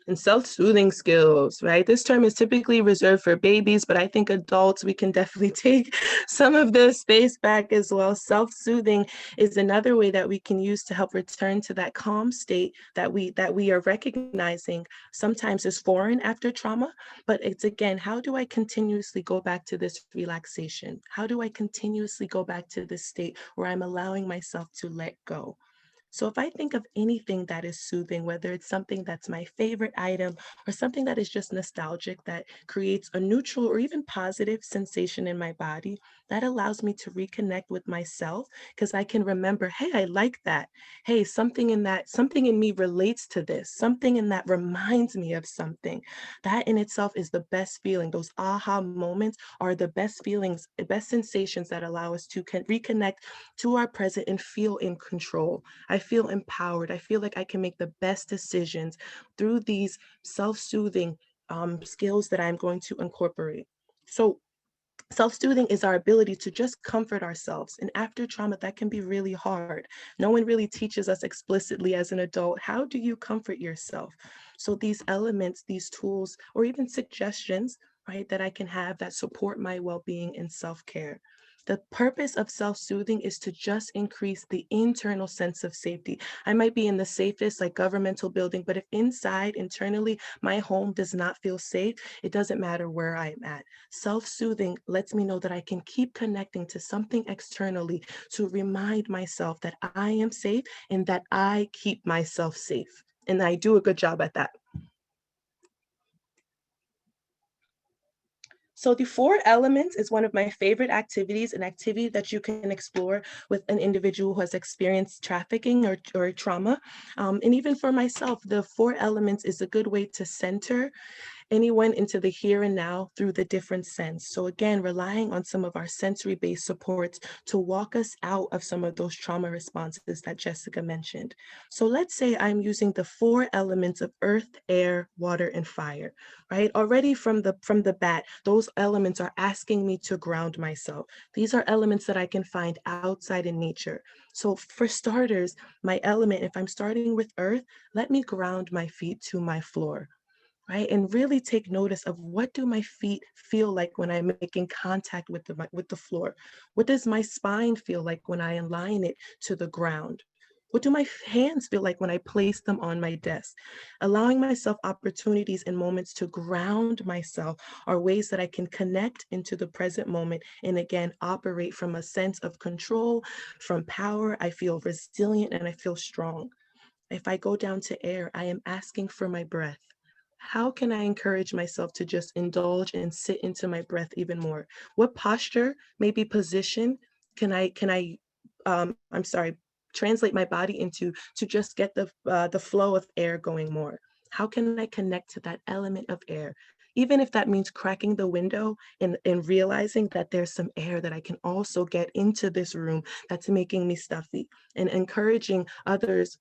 And self-soothing skills, right? This term is typically reserved for babies, but I think adults, we can definitely take some of the space back as well. Self-soothing is another way that we can use to help return to that calm state that we are recognizing sometimes is foreign after trauma. But it's, again, how do I continuously go back to this relaxation? How do I continuously go back to this state where I'm allowing myself to let go? So if I think of anything that is soothing, whether it's something that's my favorite item or something that is just nostalgic, that creates a neutral or even positive sensation in my body, that allows me to reconnect with myself because I can remember, hey, I like that. Hey, something in me relates to this. Something in that reminds me of something. That in itself is the best feeling. Those aha moments are the best feelings, the best sensations that allow us to reconnect to our present and feel in control. I feel empowered. I feel like I can make the best decisions through these self-soothing skills that I'm going to incorporate. So self-soothing is our ability to just comfort ourselves. And after trauma, that can be really hard. No one really teaches us explicitly as an adult, how do you comfort yourself? So these elements, these tools, or even suggestions, right, that I can have that support my well-being and self-care. The purpose of self-soothing is to just increase the internal sense of safety. I might be in the safest, like, governmental building, but if inside, internally, my home does not feel safe, it doesn't matter where I'm at. Self-soothing lets me know that I can keep connecting to something externally to remind myself that I am safe and that I keep myself safe. And I do a good job at that. So the 4 elements is one of my favorite activities, an activity that you can explore with an individual who has experienced trafficking or trauma. And even for myself, the 4 elements is a good way to center anyone into the here and now through the different sense. So again, relying on some of our sensory-based supports to walk us out of some of those trauma responses that Jessica mentioned. So let's say I'm using the 4 elements of earth, air, water, and fire, right? Already from the bat, those elements are asking me to ground myself. These are elements that I can find outside in nature. So for starters, my element, if I'm starting with earth, let me ground my feet to my floor, right? And really take notice of, what do my feet feel like when I'm making contact with the floor? What does my spine feel like when I align it to the ground? What do my hands feel like when I place them on my desk? Allowing myself opportunities and moments to ground myself are ways that I can connect into the present moment and, again, operate from a sense of control, from power. I feel resilient and I feel strong. If I go down to air, I am asking for my breath. How can I encourage myself to just indulge and sit into my breath even more? What posture, maybe position, I'm sorry, translate my body into to just get the flow of air going more? How can I connect to that element of air? Even if that means cracking the window and realizing that there's some air that I can also get into this room that's making me stuffy, and encouraging others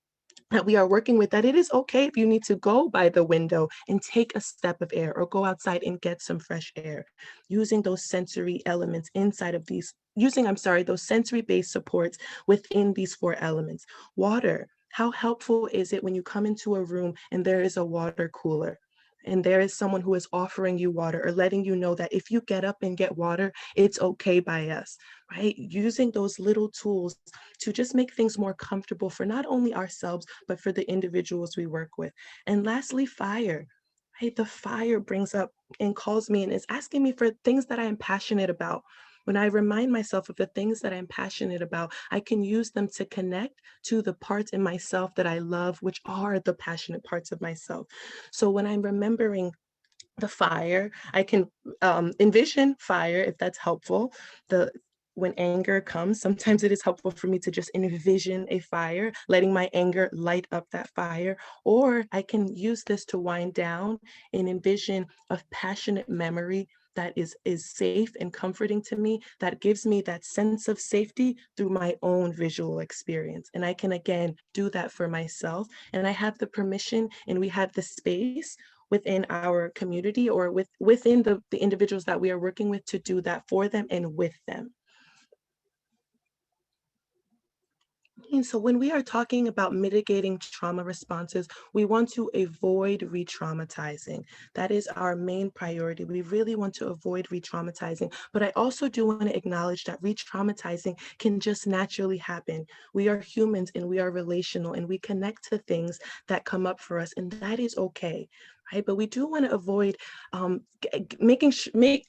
that we are working with, that it is okay if you need to go by the window and take a step of air or go outside and get some fresh air. Using those sensory elements inside of these, those sensory-based supports within these 4 elements. Water, how helpful is it when you come into a room and there is a water cooler? And there is someone who is offering you water or letting you know that if you get up and get water, it's okay by us, right? Using those little tools to just make things more comfortable for not only ourselves, but for the individuals we work with. And lastly, fire. Right? The fire brings up and calls me and is asking me for things that I am passionate about. When I remind myself of the things that I'm passionate about, I can use them to connect to the parts in myself that I love, which are the passionate parts of myself. So when I'm remembering the fire, I can envision fire, if that's helpful. When anger comes, sometimes it is helpful for me to just envision a fire, letting my anger light up that fire. Or I can use this to wind down and envision a passionate memory that is safe and comforting to me, that gives me that sense of safety through my own visual experience. And I can, again, do that for myself. And I have the permission and we have the space within our community or within the individuals that we are working with to do that for them and with them. And so when we are talking about mitigating trauma responses, we want to avoid re-traumatizing. That is our main priority. We really want to avoid re-traumatizing. But I also do want to acknowledge that re-traumatizing can just naturally happen. We are humans and we are relational and we connect to things that come up for us, and that is okay. Right? But we do want to avoid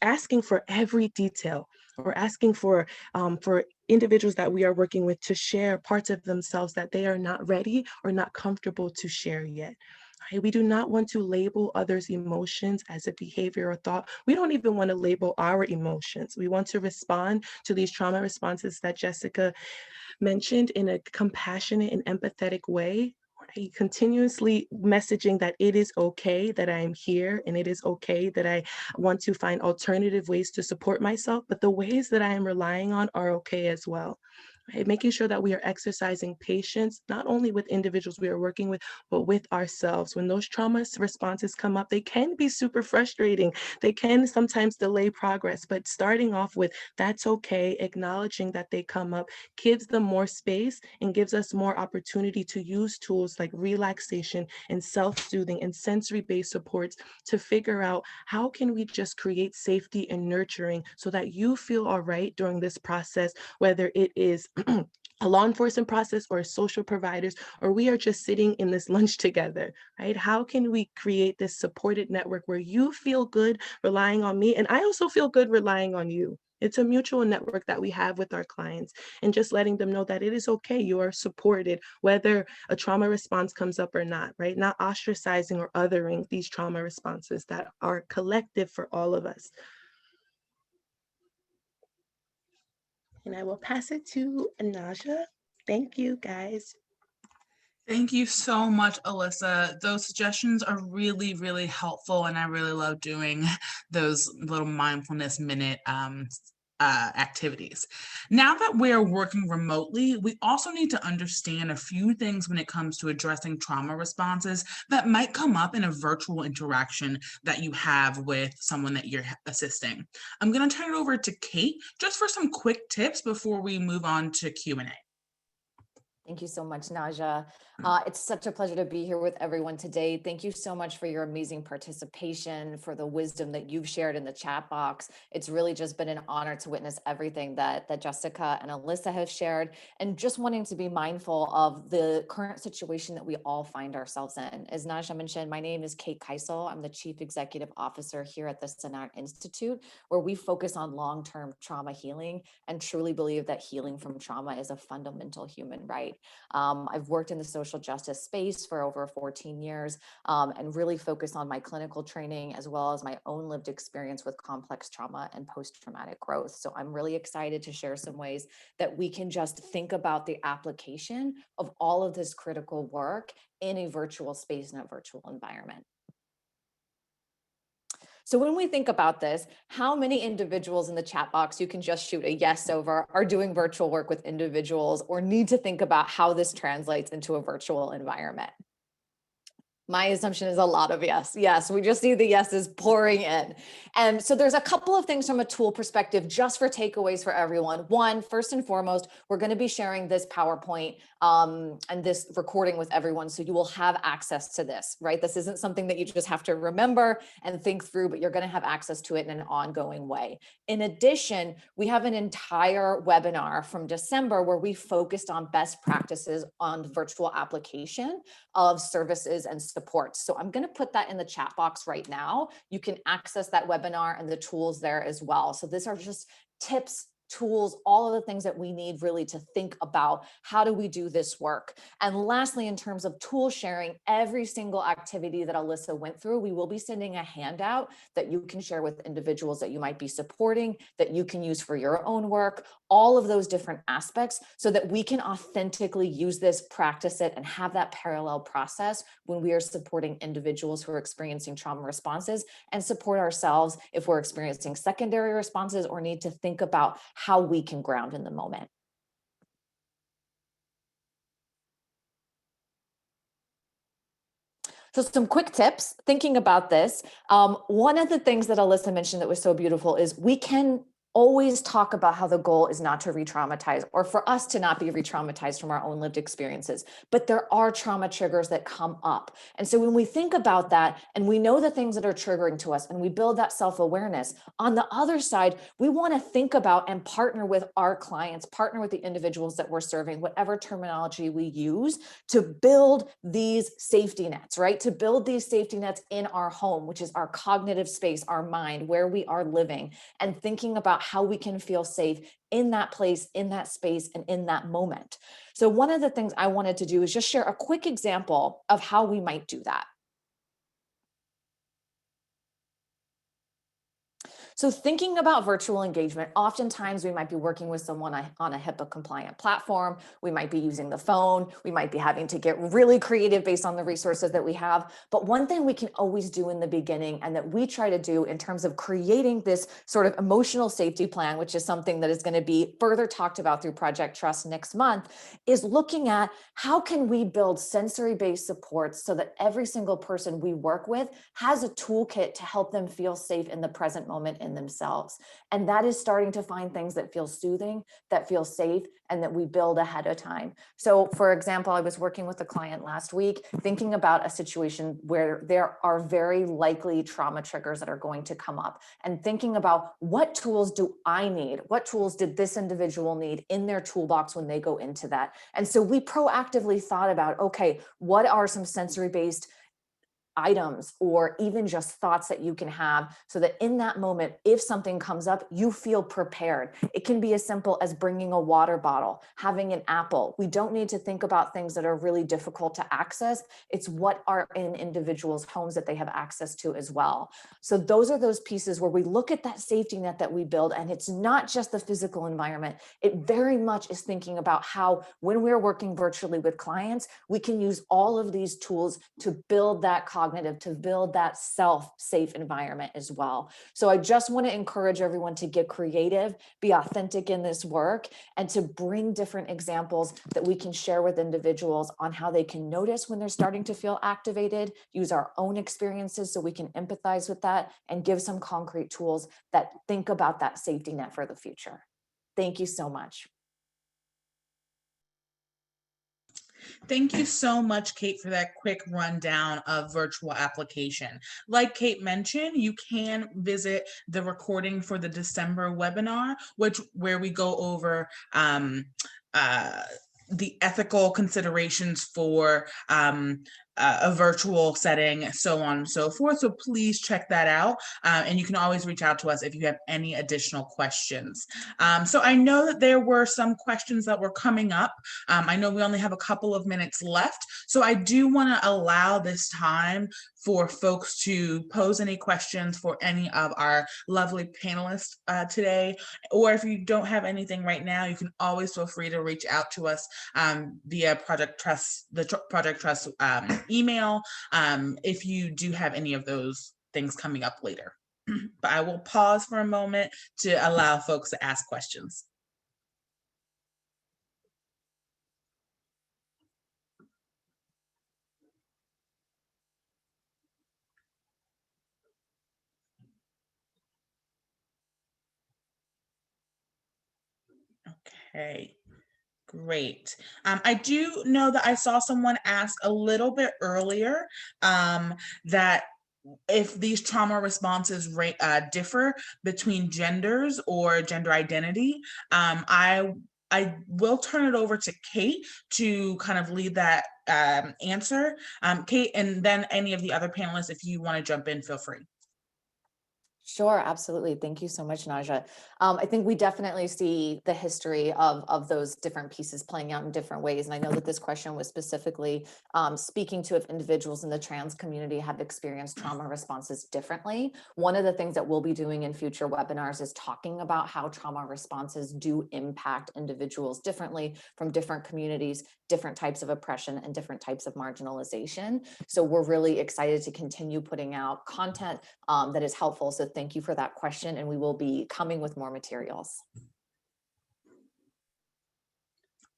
asking for every detail, or asking for individuals that we are working with to share parts of themselves that they are not ready or not comfortable to share yet. Right? We do not want to label others' emotions as a behavior or thought. We don't even want to label our emotions. We want to respond to these trauma responses that Jessica mentioned in a compassionate and empathetic way. Right? Continuously messaging that it is okay that I am here, and it is okay that I want to find alternative ways to support myself, but the ways that I am relying on are okay as well. Right? Making sure that we are exercising patience, not only with individuals we are working with, but with ourselves. When those trauma responses come up, they can be super frustrating. They can sometimes delay progress, but starting off with that's okay, acknowledging that they come up, gives them more space and gives us more opportunity to use tools like relaxation and self-soothing and sensory-based supports to figure out how can we just create safety and nurturing so that you feel all right during this process, whether it is a law enforcement process or social providers, or we are just sitting in this lunch together, right? How can we create this supported network where you feel good relying on me and I also feel good relying on you? It's a mutual network that we have with our clients, and just letting them know that it is okay. You are supported, whether a trauma response comes up or not, right? Not ostracizing or othering these trauma responses that are collective for all of us. And I will pass it to Anaja. Thank you, guys. Thank you so much, Alyssa. Those suggestions are really, really helpful, and I really love doing those little mindfulness minute activities. Now that we're working remotely, we also need to understand a few things when it comes to addressing trauma responses that might come up in a virtual interaction that you have with someone that you're assisting. I'm going to turn it over to Kate just for some quick tips before we move on to Q&A. Thank you so much, Naja. It's such a pleasure to be here with everyone today. Thank you so much for your amazing participation, for the wisdom that you've shared in the chat box. It's really just been an honor to witness everything that Jessica and Alyssa have shared, and just wanting to be mindful of the current situation that we all find ourselves in. As Naja mentioned, my name is Kate Keisel. I'm the Chief Executive Officer here at the Sanat Institute, where we focus on long-term trauma healing and truly believe that healing from trauma is a fundamental human right. I've worked in the social justice space for over 14 years and really focused on my clinical training as well as my own lived experience with complex trauma and post-traumatic growth. So I'm really excited to share some ways that we can just think about the application of all of this critical work in a virtual space, in a virtual environment. So when we think about this, how many individuals in the chat box, you can just shoot a yes over, are doing virtual work with individuals or need to think about how this translates into a virtual environment? My assumption is a lot of yes. Yes, we just see the yeses pouring in. And so there's a couple of things from a tool perspective, just for takeaways for everyone. One, first and foremost, we're going to be sharing this PowerPoint and this recording with everyone. So you will have access to this, right? This isn't something that you just have to remember and think through, but you're going to have access to it in an ongoing way. In addition, we have an entire webinar from December where we focused on best practices on virtual application of services and support. So I'm going to put that in the chat box right now. You can access that webinar and the tools there as well. So these are just tips, tools, all of the things that we need really to think about how do we do this work. And lastly, in terms of tool sharing, every single activity that Alyssa went through, we will be sending a handout that you can share with individuals that you might be supporting, that you can use for your own work, all of those different aspects so that we can authentically use this, practice it, and have that parallel process when we are supporting individuals who are experiencing trauma responses, and support ourselves if we're experiencing secondary responses or need to think about how we can ground in the moment. So some quick tips, thinking about this. One of the things that Alyssa mentioned that was so beautiful is we can always talk about how the goal is not to re-traumatize, or for us to not be re-traumatized from our own lived experiences. But there are trauma triggers that come up. And so when we think about that and we know the things that are triggering to us and we build that self-awareness, on the other side, we want to think about and partner with our clients, partner with the individuals that we're serving, whatever terminology we use, to build these safety nets, right? To build these safety nets in our home, which is our cognitive space, our mind, where we are living, and thinking about how we can feel safe in that place, in that space, and in that moment. So one of the things I wanted to do is just share a quick example of how we might do that. So thinking about virtual engagement, oftentimes we might be working with someone on a HIPAA compliant platform. We might be using the phone. We might be having to get really creative based on the resources that we have. But one thing we can always do in the beginning, and that we try to do in terms of creating this sort of emotional safety plan, which is something that is going to be further talked about through Project Trust next month, is looking at how can we build sensory-based supports so that every single person we work with has a toolkit to help them feel safe in the present moment in themselves. And that is starting to find things that feel soothing, that feel safe, and that we build ahead of time. So for example, I was working with a client last week, thinking about a situation where there are very likely trauma triggers that are going to come up, and thinking about what tools do I need? What tools did this individual need in their toolbox when they go into that? And so we proactively thought about, okay, what are some sensory-based items or even just thoughts that you can have so that in that moment, if something comes up, you feel prepared. It can be as simple as bringing a water bottle, having an apple. We don't need to think about things that are really difficult to access. It's what are in individuals' homes that they have access to as well. So those are those pieces where we look at that safety net that we build, and it's not just the physical environment. It very much is thinking about how, when we're working virtually with clients, we can use all of these tools to build that cognitive, to build that safe environment as well. So I just want to encourage everyone to get creative, be authentic in this work, and to bring different examples that we can share with individuals on how they can notice when they're starting to feel activated, use our own experiences so we can empathize with that, and give some concrete tools that think about that safety net for the future. Thank you so much. Thank you so much, Kate, for that quick rundown of virtual application. Like Kate mentioned, you can visit the recording for the December webinar, where we go over the ethical considerations for a virtual setting, so on and so forth. So please check that out. And you can always reach out to us if you have any additional questions. So I know that there were some questions that were coming up. I know we only have a couple of minutes left. So I do want to allow this time for folks to pose any questions for any of our lovely panelists today. Or if you don't have anything right now, you can always feel free to reach out to us via Project Trust, the Project Trust email, if you do have any of those things coming up later. But I will pause for a moment to allow folks to ask questions. Okay. Great. I do know that I saw someone ask a little bit earlier that if these trauma responses differ between genders or gender identity. I will turn it over to Kate to kind of lead that answer. Kate, and then any of the other panelists, if you want to jump in, feel free. Sure, absolutely. Thank you so much, Naja. I think we definitely see the history of those different pieces playing out in different ways. And I know that this question was specifically speaking to if individuals in the trans community have experienced trauma responses differently. One of the things that we'll be doing in future webinars is talking about how trauma responses do impact individuals differently from different communities, different types of oppression, and different types of marginalization. So we're really excited to continue putting out content that is helpful. So thank you for that question, and we will be coming with more materials.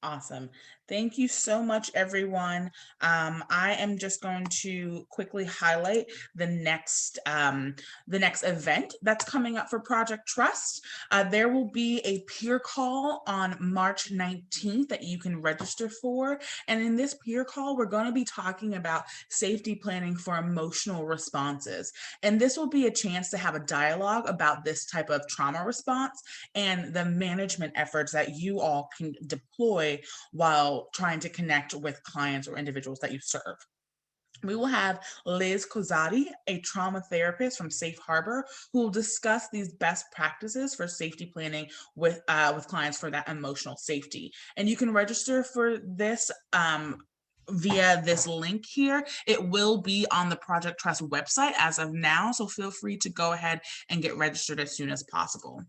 Awesome. Thank you so much, everyone. I am just going to quickly highlight the next event that's coming up for Project Trust. There will be a peer call on March 19th that you can register for. And in this peer call, we're going to be talking about safety planning for emotional responses. And this will be a chance to have a dialogue about this type of trauma response and the management efforts that you all can deploy while trying to connect with clients or individuals that you serve. We will have Liz Kozadi, a trauma therapist from Safe Harbor, who will discuss these best practices for safety planning with clients for that emotional safety. And you can register for this via this link here. It will be on the Project Trust website as of now, so feel free to go ahead and get registered as soon as possible.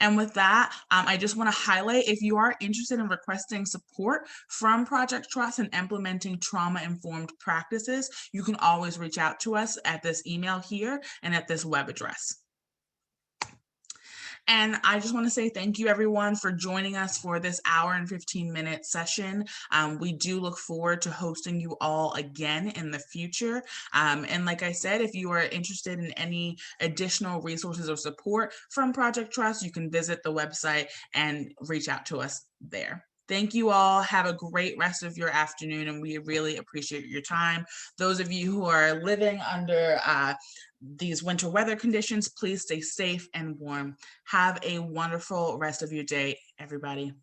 And with that, I just want to highlight, if you are interested in requesting support from Project Trust and implementing trauma-informed practices, you can always reach out to us at this email here and at this web address. And I just want to say thank you, everyone, for joining us for this hour and 15-minute session. We do look forward to hosting you all again in the future. And like I said, if you are interested in any additional resources or support from Project Trust, you can visit the website and reach out to us there. Thank you all. Have a great rest of your afternoon, and we really appreciate your time. Those of you who are living under these winter weather conditions, please stay safe and warm. Have a wonderful rest of your day, everybody.